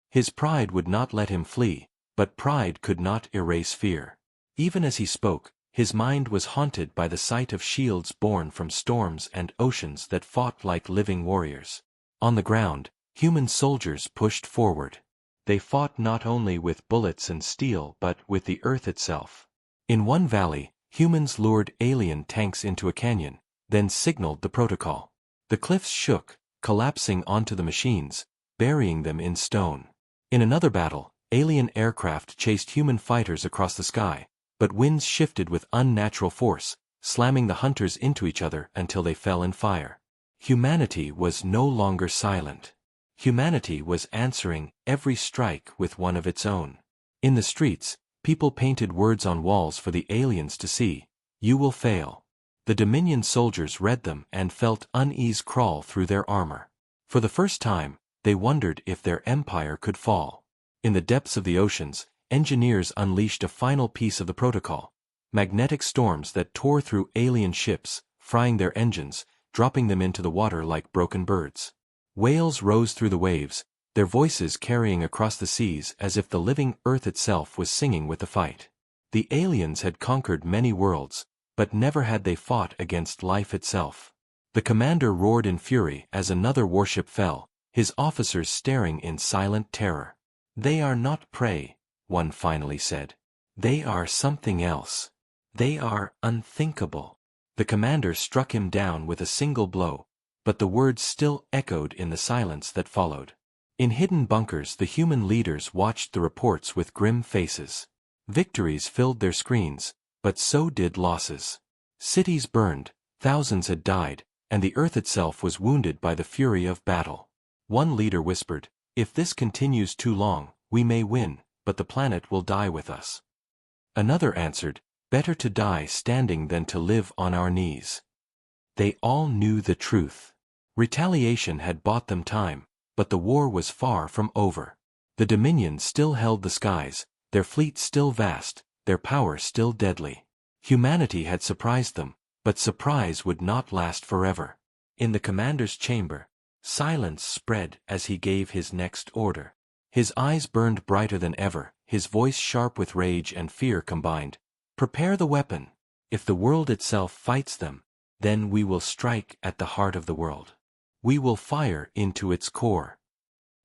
His pride would not let him flee, but pride could not erase fear. Even as he spoke, his mind was haunted by the sight of shields born from storms and oceans that fought like living warriors. On the ground, human soldiers pushed forward. They fought not only with bullets and steel but with the earth itself. In one valley, humans lured alien tanks into a canyon, then signaled the protocol. The cliffs shook, collapsing onto the machines, burying them in stone. In another battle, alien aircraft chased human fighters across the sky, but winds shifted with unnatural force, slamming the hunters into each other until they fell in fire. Humanity was no longer silent. Humanity was answering every strike with one of its own. In the streets, people painted words on walls for the aliens to see. "You will fail." The Dominion soldiers read them and felt unease crawl through their armor. For the first time, they wondered if their empire could fall. In the depths of the oceans, engineers unleashed a final piece of the protocol. Magnetic storms that tore through alien ships, frying their engines, dropping them into the water like broken birds. Whales rose through the waves, their voices carrying across the seas as if the living earth itself was singing with the fight. The aliens had conquered many worlds, but never had they fought against life itself. The commander roared in fury as another warship fell, his officers staring in silent terror. "They are not prey," one finally said. "They are something else. They are unthinkable." The commander struck him down with a single blow, but the words still echoed in the silence that followed. In hidden bunkers the human leaders watched the reports with grim faces. Victories filled their screens, but so did losses. Cities burned, thousands had died, and the earth itself was wounded by the fury of battle. One leader whispered, "If this continues too long, we may win, but the planet will die with us." Another answered, "Better to die standing than to live on our knees." They all knew the truth. Retaliation had bought them time, but the war was far from over. The Dominion still held the skies, their fleet still vast, their power still deadly. Humanity had surprised them, but surprise would not last forever. In the commander's chamber, silence spread as he gave his next order. His eyes burned brighter than ever, his voice sharp with rage and fear combined. "Prepare the weapon. If the world itself fights them, then we will strike at the heart of the world. We will fire into its core."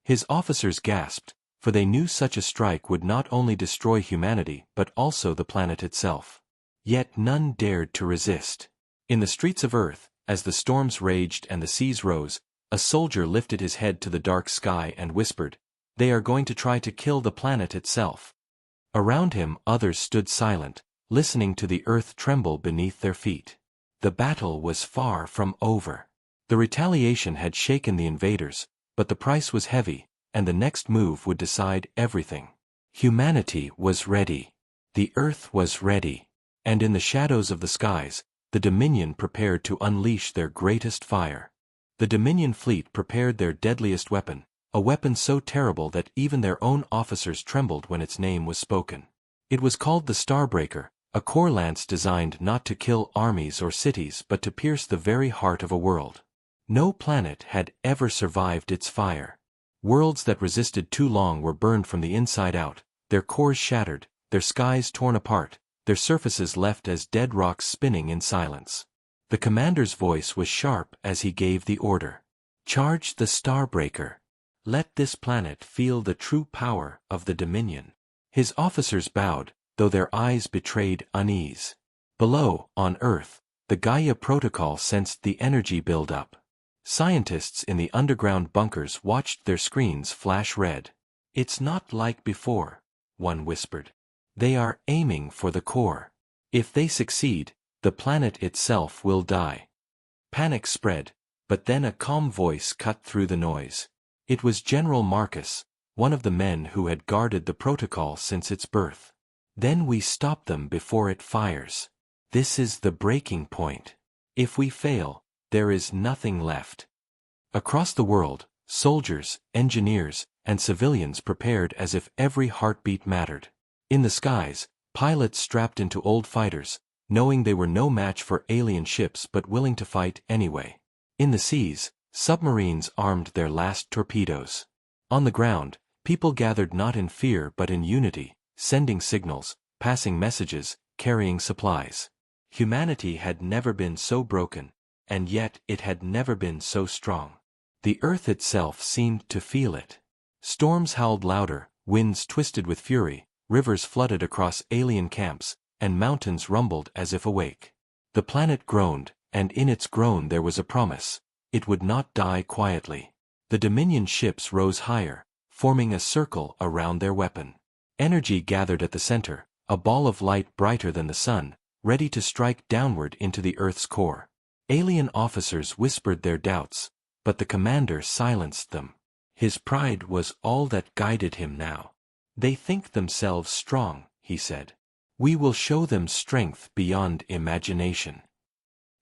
His officers gasped, for they knew such a strike would not only destroy humanity but also the planet itself. Yet none dared to resist. In the streets of Earth, as the storms raged and the seas rose, a soldier lifted his head to the dark sky and whispered, "They are going to try to kill the planet itself." Around him others stood silent, listening to the earth tremble beneath their feet. The battle was far from over. The retaliation had shaken the invaders, but the price was heavy, and the next move would decide everything. Humanity was ready. The earth was ready. And in the shadows of the skies, the Dominion prepared to unleash their greatest fire. The Dominion fleet prepared their deadliest weapon, a weapon so terrible that even their own officers trembled when its name was spoken. It was called the Starbreaker, a core lance designed not to kill armies or cities but to pierce the very heart of a world. No planet had ever survived its fire. Worlds that resisted too long were burned from the inside out, their cores shattered, their skies torn apart, their surfaces left as dead rocks spinning in silence. The commander's voice was sharp as he gave the order. "Charge the Starbreaker. Let this planet feel the true power of the Dominion." His officers bowed, though their eyes betrayed unease. Below, on Earth, the Gaia Protocol sensed the energy build up. Scientists in the underground bunkers watched their screens flash red. "It's not like before," one whispered. "They are aiming for the core. If they succeed, the planet itself will die." Panic spread, but then a calm voice cut through the noise. It was General Marcus, one of the men who had guarded the protocol since its birth. "Then we stop them before it fires. This is the breaking point. If we fail, there is nothing left." Across the world, soldiers, engineers, and civilians prepared as if every heartbeat mattered. In the skies, pilots strapped into old fighters, knowing they were no match for alien ships but willing to fight anyway. In the seas, submarines armed their last torpedoes. On the ground, people gathered not in fear but in unity, sending signals, passing messages, carrying supplies. Humanity had never been so broken, and yet it had never been so strong. The earth itself seemed to feel it. Storms howled louder, winds twisted with fury, rivers flooded across alien camps, and mountains rumbled as if awake. The planet groaned, and in its groan there was a promise. It would not die quietly. The Dominion ships rose higher, forming a circle around their weapon. Energy gathered at the center, a ball of light brighter than the sun, ready to strike downward into the Earth's core. Alien officers whispered their doubts, but the commander silenced them. His pride was all that guided him now. "They think themselves strong," he said. "We will show them strength beyond imagination."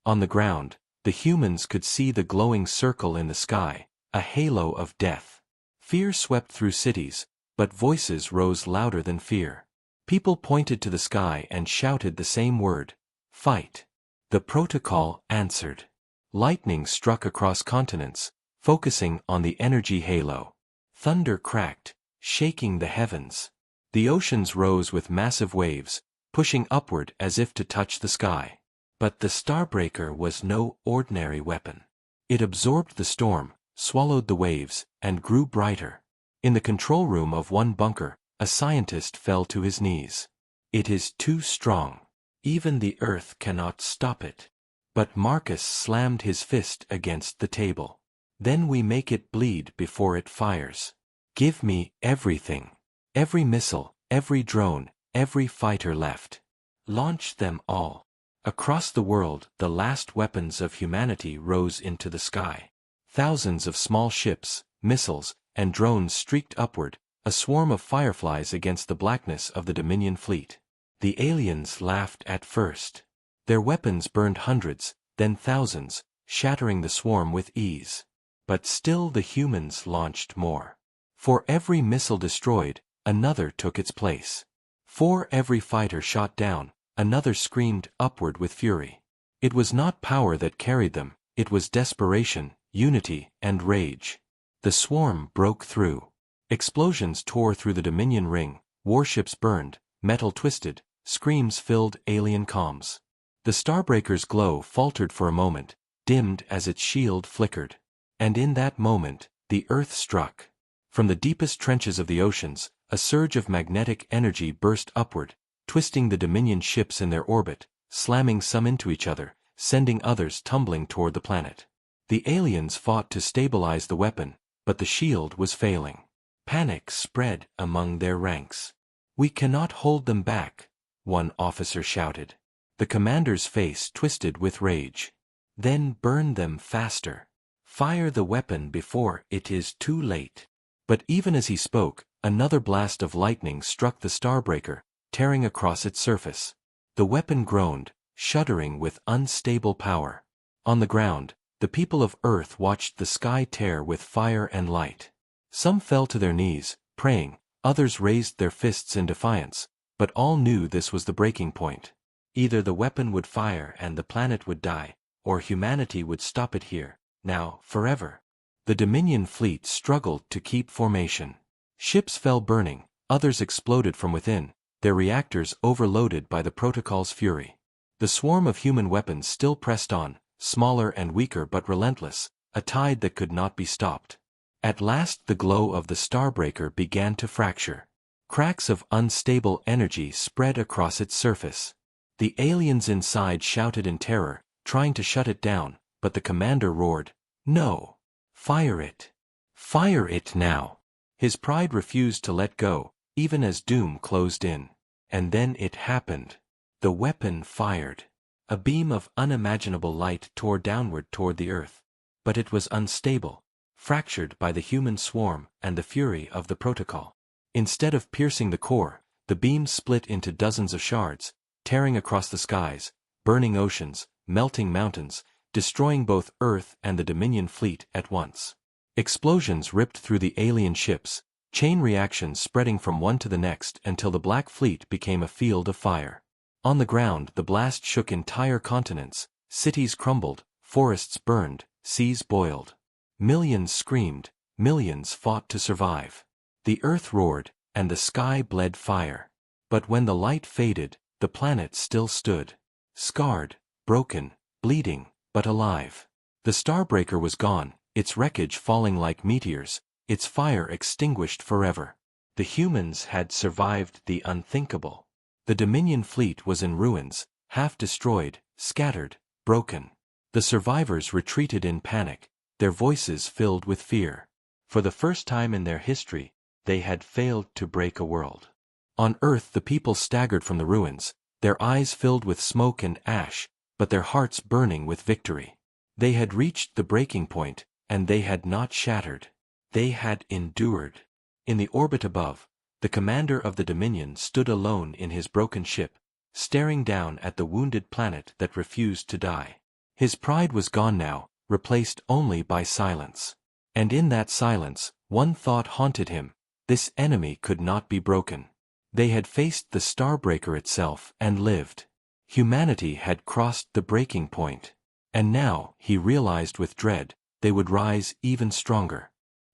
On the ground, the humans could see the glowing circle in the sky, a halo of death. Fear swept through cities, but voices rose louder than fear. People pointed to the sky and shouted the same word: "Fight." The protocol answered. Lightning struck across continents, focusing on the energy halo. Thunder cracked, shaking the heavens. The oceans rose with massive waves, pushing upward as if to touch the sky. But the Starbreaker was no ordinary weapon. It absorbed the storm, swallowed the waves, and grew brighter. In the control room of one bunker, a scientist fell to his knees. It is too strong. Even the Earth cannot stop it. But Marcus slammed his fist against the table. Then we make it bleed before it fires. Give me everything. Every missile, every drone, every fighter left. Launch them all. Across the world, the last weapons of humanity rose into the sky. Thousands of small ships, missiles, and drones streaked upward, a swarm of fireflies against the blackness of the Dominion fleet. The aliens laughed at first. Their weapons burned hundreds, then thousands, shattering the swarm with ease. But still the humans launched more. For every missile destroyed, another took its place. For every fighter shot down, another screamed upward with fury. It was not power that carried them, it was desperation, unity, and rage. The swarm broke through. Explosions tore through the Dominion ring, warships burned, metal twisted, screams filled alien comms. The Starbreaker's glow faltered for a moment, dimmed as its shield flickered. And in that moment, the Earth struck. From the deepest trenches of the oceans, a surge of magnetic energy burst upward, twisting the Dominion ships in their orbit, slamming some into each other, sending others tumbling toward the planet. The aliens fought to stabilize the weapon, but the shield was failing. Panic spread among their ranks. "We cannot hold them back," one officer shouted. The commander's face twisted with rage. "Then burn them faster. Fire the weapon before it is too late." But even as he spoke, another blast of lightning struck the Starbreaker, tearing across its surface. The weapon groaned, shuddering with unstable power. On the ground, the people of Earth watched the sky tear with fire and light. Some fell to their knees, praying, others raised their fists in defiance, but all knew this was the breaking point. Either the weapon would fire and the planet would die, or humanity would stop it here, now, forever. The Dominion fleet struggled to keep formation. Ships fell burning, others exploded from within, their reactors overloaded by the protocol's fury. The swarm of human weapons still pressed on, smaller and weaker but relentless, a tide that could not be stopped. At last the glow of the Starbreaker began to fracture. Cracks of unstable energy spread across its surface. The aliens inside shouted in terror, trying to shut it down, but the commander roared, "No! Fire it! Fire it now!" His pride refused to let go, even as doom closed in. And then it happened. The weapon fired. A beam of unimaginable light tore downward toward the Earth. But it was unstable, fractured by the human swarm and the fury of the protocol. Instead of piercing the core, the beam split into dozens of shards, tearing across the skies, burning oceans, melting mountains, destroying both Earth and the Dominion fleet at once. Explosions ripped through the alien ships, chain reactions spreading from one to the next until the Black Fleet became a field of fire. On the ground, the blast shook entire continents, cities crumbled, forests burned, seas boiled. Millions screamed, millions fought to survive. The Earth roared, and the sky bled fire. But when the light faded, the planet still stood. Scarred, broken, bleeding, but alive. The Starbreaker was gone, its wreckage falling like meteors, its fire extinguished forever. The humans had survived the unthinkable. The Dominion fleet was in ruins, half destroyed, scattered, broken. The survivors retreated in panic, their voices filled with fear. For the first time in their history, they had failed to break a world. On Earth the people staggered from the ruins, their eyes filled with smoke and ash, but their hearts burning with victory. They had reached the breaking point, and they had not shattered. They had endured. In the orbit above, the commander of the Dominion stood alone in his broken ship, staring down at the wounded planet that refused to die. His pride was gone now, replaced only by silence. And in that silence, one thought haunted him: this enemy could not be broken. They had faced the Starbreaker itself and lived. Humanity had crossed the breaking point. And now, he realized with dread, they would rise even stronger.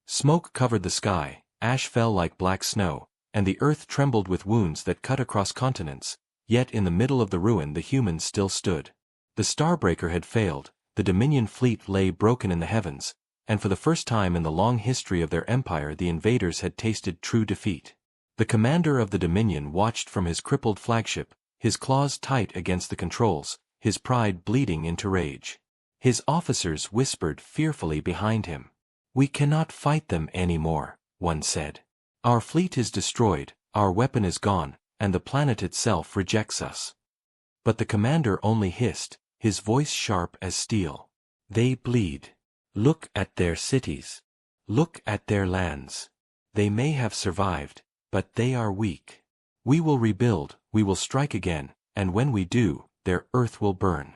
Smoke covered the sky, ash fell like black snow, and the Earth trembled with wounds that cut across continents, yet in the middle of the ruin the humans still stood. The Starbreaker had failed, the Dominion fleet lay broken in the heavens, and for the first time in the long history of their empire the invaders had tasted true defeat. The commander of the Dominion watched from his crippled flagship, his claws tight against the controls, his pride bleeding into rage. His officers whispered fearfully behind him. "We cannot fight them anymore," one said. "Our fleet is destroyed, our weapon is gone, and the planet itself rejects us." But the commander only hissed, his voice sharp as steel. "They bleed. Look at their cities. Look at their lands. They may have survived, but they are weak. We will rebuild, we will strike again, and when we do, their earth will burn."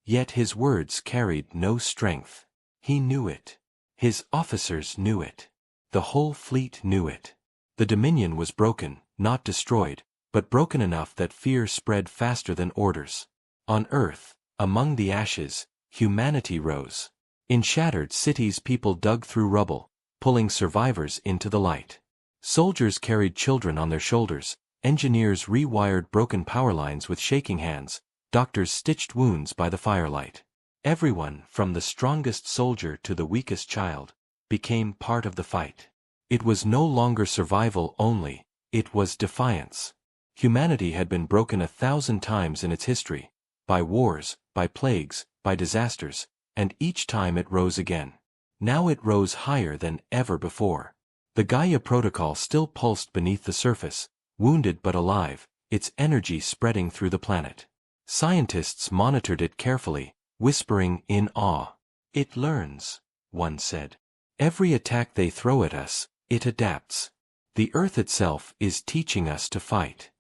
Yet his words carried no strength. He knew it. His officers knew it. The whole fleet knew it. The Dominion was broken, not destroyed, but broken enough that fear spread faster than orders. On Earth, among the ashes, humanity rose. In shattered cities people dug through rubble, pulling survivors into the light. Soldiers carried children on their shoulders, engineers rewired broken power lines with shaking hands, doctors stitched wounds by the firelight. Everyone, from the strongest soldier to the weakest child, became part of the fight. It was no longer survival only, it was defiance. Humanity had been broken 1,000 times in its history, by wars, by plagues, by disasters, and each time it rose again. Now it rose higher than ever before. The Gaia Protocol still pulsed beneath the surface, wounded but alive, its energy spreading through the planet. Scientists monitored it carefully, whispering in awe. "It learns," one said. "Every attack they throw at us, it adapts. The Earth itself is teaching us to fight."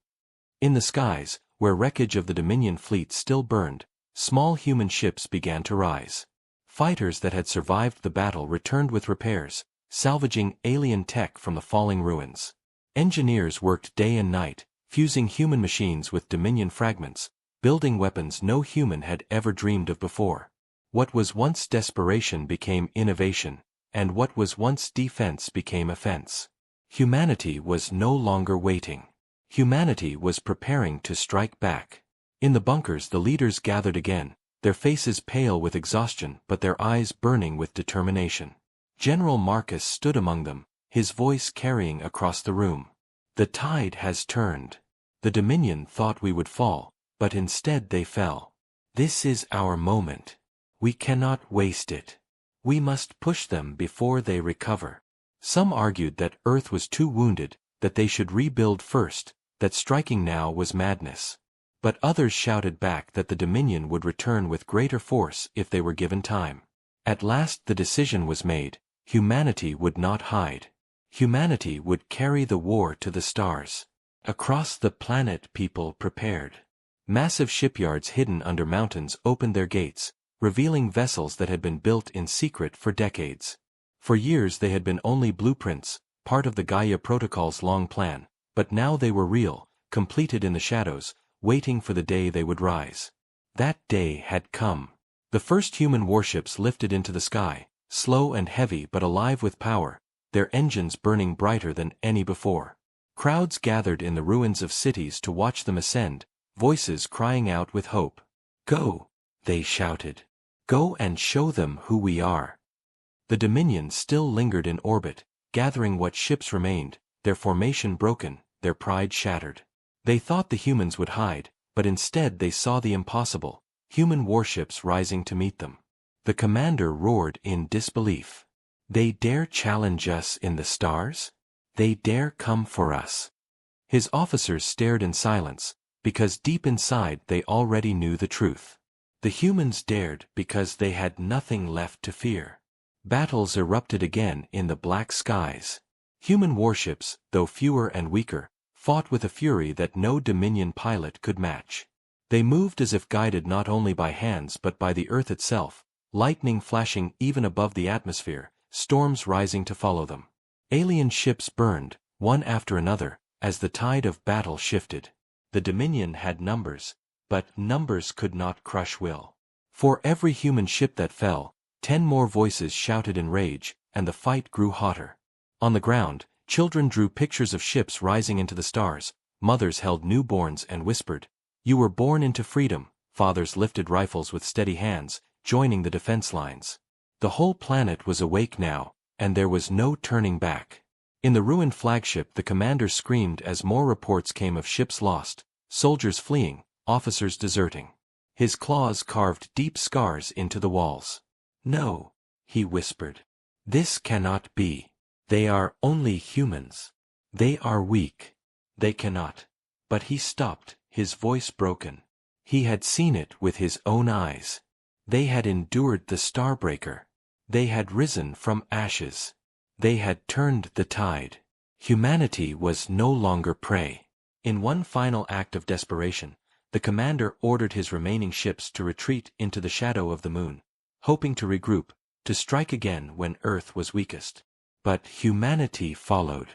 In the skies, where wreckage of the Dominion fleet still burned, small human ships began to rise. Fighters that had survived the battle returned with repairs, salvaging alien tech from the falling ruins. Engineers worked day and night, fusing human machines with Dominion fragments, building weapons no human had ever dreamed of before. What was once desperation became innovation, and what was once defense became offense. Humanity was no longer waiting. Humanity was preparing to strike back. In the bunkers the leaders gathered again, their faces pale with exhaustion but their eyes burning with determination. General Marcus stood among them, his voice carrying across the room. "The tide has turned. The Dominion thought we would fall, but instead they fell. This is our moment. We cannot waste it. We must push them before they recover." Some argued that Earth was too wounded, that they should rebuild first, that striking now was madness. But others shouted back that the Dominion would return with greater force if they were given time. At last the decision was made, humanity would not hide. Humanity would carry the war to the stars. Across the planet people prepared. Massive shipyards hidden under mountains opened their gates, revealing vessels that had been built in secret for decades. For years they had been only blueprints, part of the Gaia Protocol's long plan, but now they were real, completed in the shadows, waiting for the day they would rise. That day had come. The first human warships lifted into the sky, slow and heavy but alive with power, their engines burning brighter than any before. Crowds gathered in the ruins of cities to watch them ascend, voices crying out with hope. "Go," they shouted. "Go and show them who we are." The Dominion still lingered in orbit, gathering what ships remained, their formation broken, their pride shattered. They thought the humans would hide, but instead they saw the impossible, human warships rising to meet them. The commander roared in disbelief. "They dare challenge us in the stars? They dare come for us." His officers stared in silence, because deep inside they already knew the truth. The humans dared because they had nothing left to fear. Battles erupted again in the black skies. Human warships, though fewer and weaker, fought with a fury that no Dominion pilot could match. They moved as if guided not only by hands but by the Earth itself, lightning flashing even above the atmosphere, storms rising to follow them. Alien ships burned, one after another, as the tide of battle shifted. The Dominion had numbers, but numbers could not crush will. For every human ship that fell, 10 more voices shouted in rage, and the fight grew hotter. On the ground, children drew pictures of ships rising into the stars, mothers held newborns and whispered, "You were born into freedom," fathers lifted rifles with steady hands, joining the defense lines. The whole planet was awake now, and there was no turning back. In the ruined flagship the commander screamed as more reports came of ships lost, soldiers fleeing, officers deserting. His claws carved deep scars into the walls. "No," he whispered. "This cannot be. They are only humans. They are weak. They cannot." But he stopped, his voice broken. He had seen it with his own eyes. They had endured the Starbreaker. They had risen from ashes. They had turned the tide. Humanity was no longer prey. In one final act of desperation, the commander ordered his remaining ships to retreat into the shadow of the moon, hoping to regroup, to strike again when Earth was weakest. But humanity followed.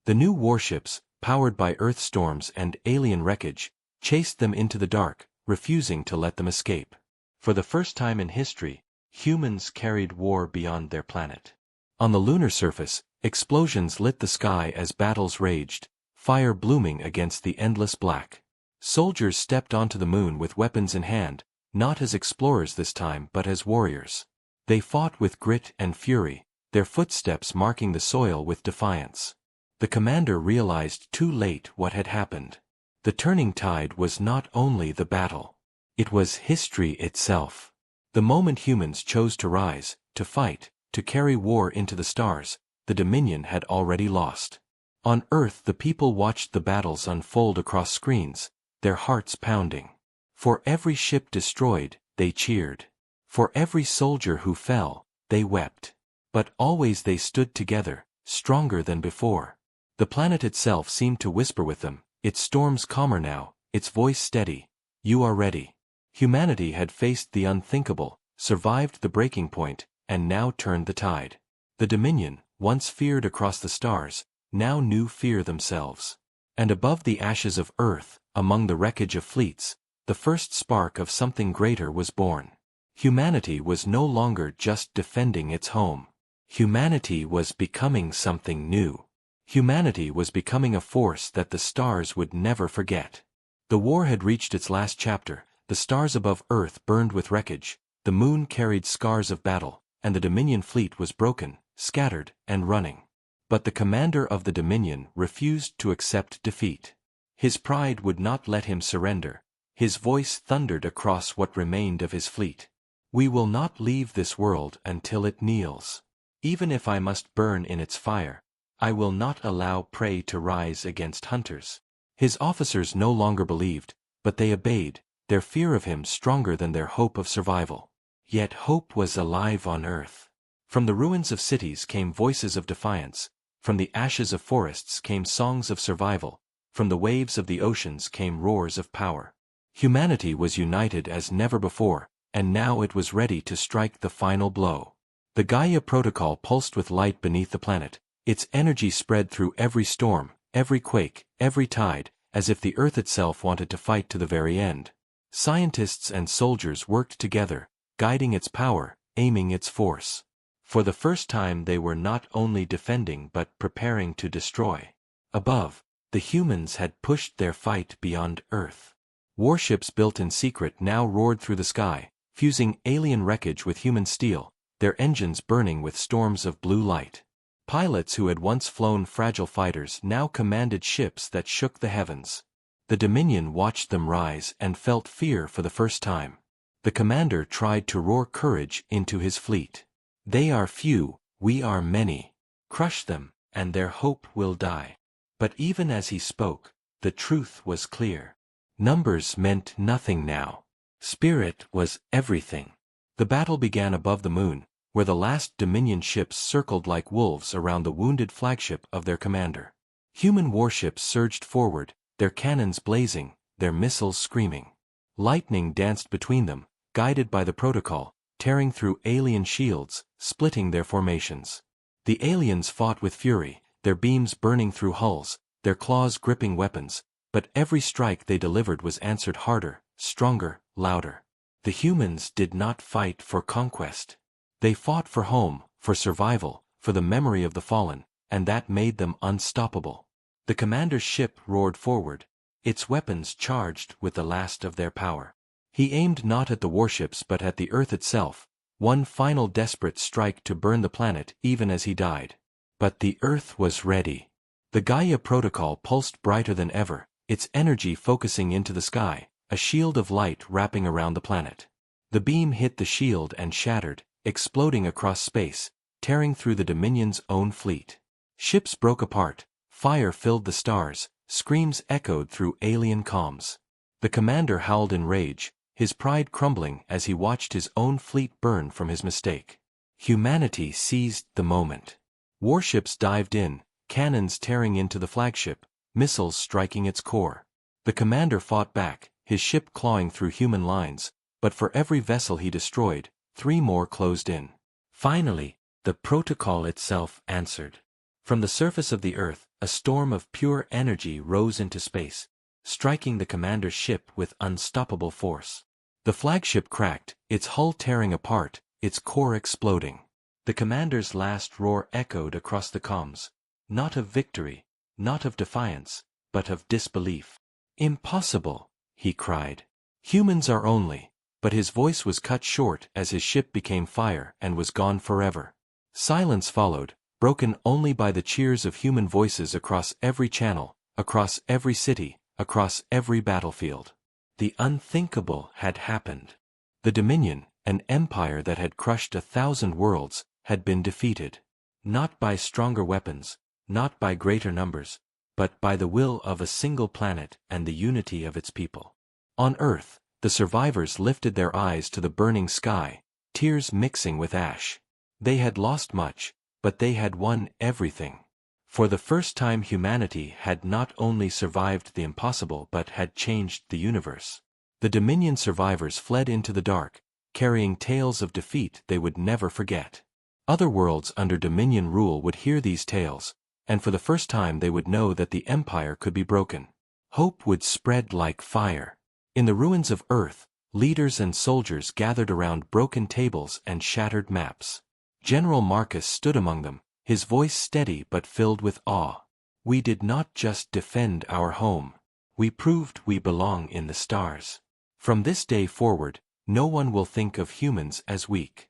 The new warships, powered by Earth storms and alien wreckage, chased them into the dark, refusing to let them escape. For the first time in history, humans carried war beyond their planet. On the lunar surface, explosions lit the sky as battles raged, fire blooming against the endless black. Soldiers stepped onto the moon with weapons in hand, not as explorers this time but as warriors. They fought with grit and fury, their footsteps marking the soil with defiance. The commander realized too late what had happened. The turning tide was not only the battle. It was history itself. The moment humans chose to rise, to fight, to carry war into the stars, the Dominion had already lost. On Earth the people watched the battles unfold across screens, their hearts pounding. For every ship destroyed, they cheered. For every soldier who fell, they wept. But always they stood together, stronger than before. The planet itself seemed to whisper with them, its storms calmer now, its voice steady. "You are ready." Humanity had faced the unthinkable, survived the breaking point, and now turned the tide. The Dominion, once feared across the stars, now knew fear themselves. And above the ashes of Earth, among the wreckage of fleets, the first spark of something greater was born. Humanity was no longer just defending its home. Humanity was becoming something new. Humanity was becoming a force that the stars would never forget. The war had reached its last chapter, the stars above Earth burned with wreckage, the moon carried scars of battle, and the Dominion fleet was broken, scattered, and running. But the commander of the Dominion refused to accept defeat. His pride would not let him surrender. His voice thundered across what remained of his fleet. "We will not leave this world until it kneels. Even if I must burn in its fire, I will not allow prey to rise against hunters." His officers no longer believed, but they obeyed, their fear of him stronger than their hope of survival. Yet hope was alive on Earth. From the ruins of cities came voices of defiance, from the ashes of forests came songs of survival, from the waves of the oceans came roars of power. Humanity was united as never before, and now it was ready to strike the final blow. The Gaia Protocol pulsed with light beneath the planet, its energy spread through every storm, every quake, every tide, as if the Earth itself wanted to fight to the very end. Scientists and soldiers worked together, guiding its power, aiming its force. For the first time they were not only defending but preparing to destroy. Above, the humans had pushed their fight beyond Earth. Warships built in secret now roared through the sky, fusing alien wreckage with human steel, their engines burning with storms of blue light. Pilots who had once flown fragile fighters now commanded ships that shook the heavens. The Dominion watched them rise and felt fear for the first time. The commander tried to roar courage into his fleet. "They are few, we are many. Crush them, and their hope will die." But even as he spoke, the truth was clear. Numbers meant nothing now. Spirit was everything. The battle began above the moon, where the last Dominion ships circled like wolves around the wounded flagship of their commander. Human warships surged forward, their cannons blazing, their missiles screaming. Lightning danced between them, guided by the protocol, tearing through alien shields, splitting their formations. The aliens fought with fury, their beams burning through hulls, their claws gripping weapons, but every strike they delivered was answered harder, stronger, louder. The humans did not fight for conquest. They fought for home, for survival, for the memory of the fallen, and that made them unstoppable. The commander's ship roared forward, its weapons charged with the last of their power. He aimed not at the warships but at the Earth itself, One final desperate strike to burn the planet even as he died. But the Earth was ready. The Gaia protocol pulsed brighter than ever, its energy focusing into the sky, a shield of light wrapping around the planet. The beam hit the shield and shattered, exploding across space, tearing through the Dominion's own fleet. Ships broke apart, fire filled the stars, screams echoed through alien comms. The commander howled in rage, his pride crumbling as he watched his own fleet burn from his mistake. Humanity seized the moment. Warships dived in, cannons tearing into the flagship, missiles striking its core. The commander fought back, his ship clawing through human lines, but for every vessel he destroyed, 3 more closed in. Finally, the protocol itself answered. From the surface of the Earth, a storm of pure energy rose into space, striking the commander's ship with unstoppable force. The flagship cracked, its hull tearing apart, its core exploding. The commander's last roar echoed across the comms, not of victory, not of defiance, but of disbelief. "Impossible," he cried. "Humans are only," but his voice was cut short as his ship became fire and was gone forever. Silence followed, broken only by the cheers of human voices across every channel, across every city, across every battlefield. The unthinkable had happened. The Dominion, an empire that had crushed 1,000 worlds, had been defeated. Not by stronger weapons, not by greater numbers, but by the will of a single planet and the unity of its people. On Earth, the survivors lifted their eyes to the burning sky, tears mixing with ash. They had lost much, but they had won everything. For the first time humanity had not only survived the impossible but had changed the universe. The Dominion survivors fled into the dark, carrying tales of defeat they would never forget. Other worlds under Dominion rule would hear these tales, and for the first time they would know that the Empire could be broken. Hope would spread like fire. In the ruins of Earth, leaders and soldiers gathered around broken tables and shattered maps. General Marcus stood among them, his voice steady but filled with awe. "We did not just defend our home. We proved we belong in the stars. From this day forward, no one will think of humans as weak."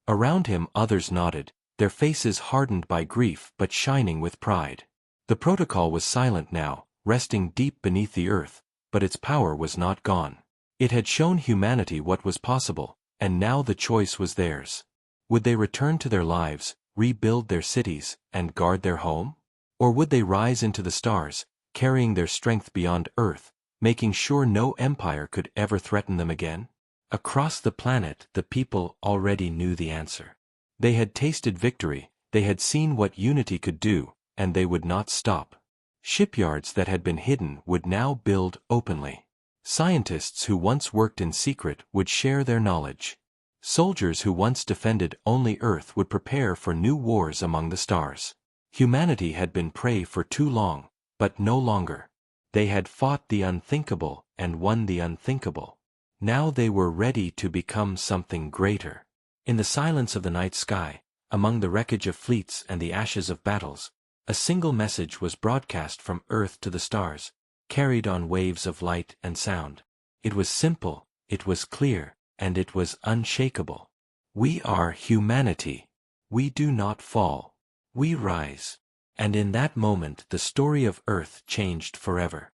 Around him others nodded, their faces hardened by grief but shining with pride. The protocol was silent now, resting deep beneath the Earth, but its power was not gone. It had shown humanity what was possible, and now the choice was theirs. Would they return to their lives, rebuild their cities, and guard their home? Or would they rise into the stars, carrying their strength beyond Earth, making sure no empire could ever threaten them again? Across the planet, the people already knew the answer. They had tasted victory, they had seen what unity could do, and they would not stop. Shipyards that had been hidden would now build openly. Scientists who once worked in secret would share their knowledge. Soldiers who once defended only Earth would prepare for new wars among the stars. Humanity had been prey for too long, but no longer. They had fought the unthinkable and won the unthinkable. Now they were ready to become something greater. In the silence of the night sky, among the wreckage of fleets and the ashes of battles, a single message was broadcast from Earth to the stars, carried on waves of light and sound. It was simple, it was clear, and it was unshakable. "We are humanity. We do not fall. We rise." And in that moment the story of Earth changed forever.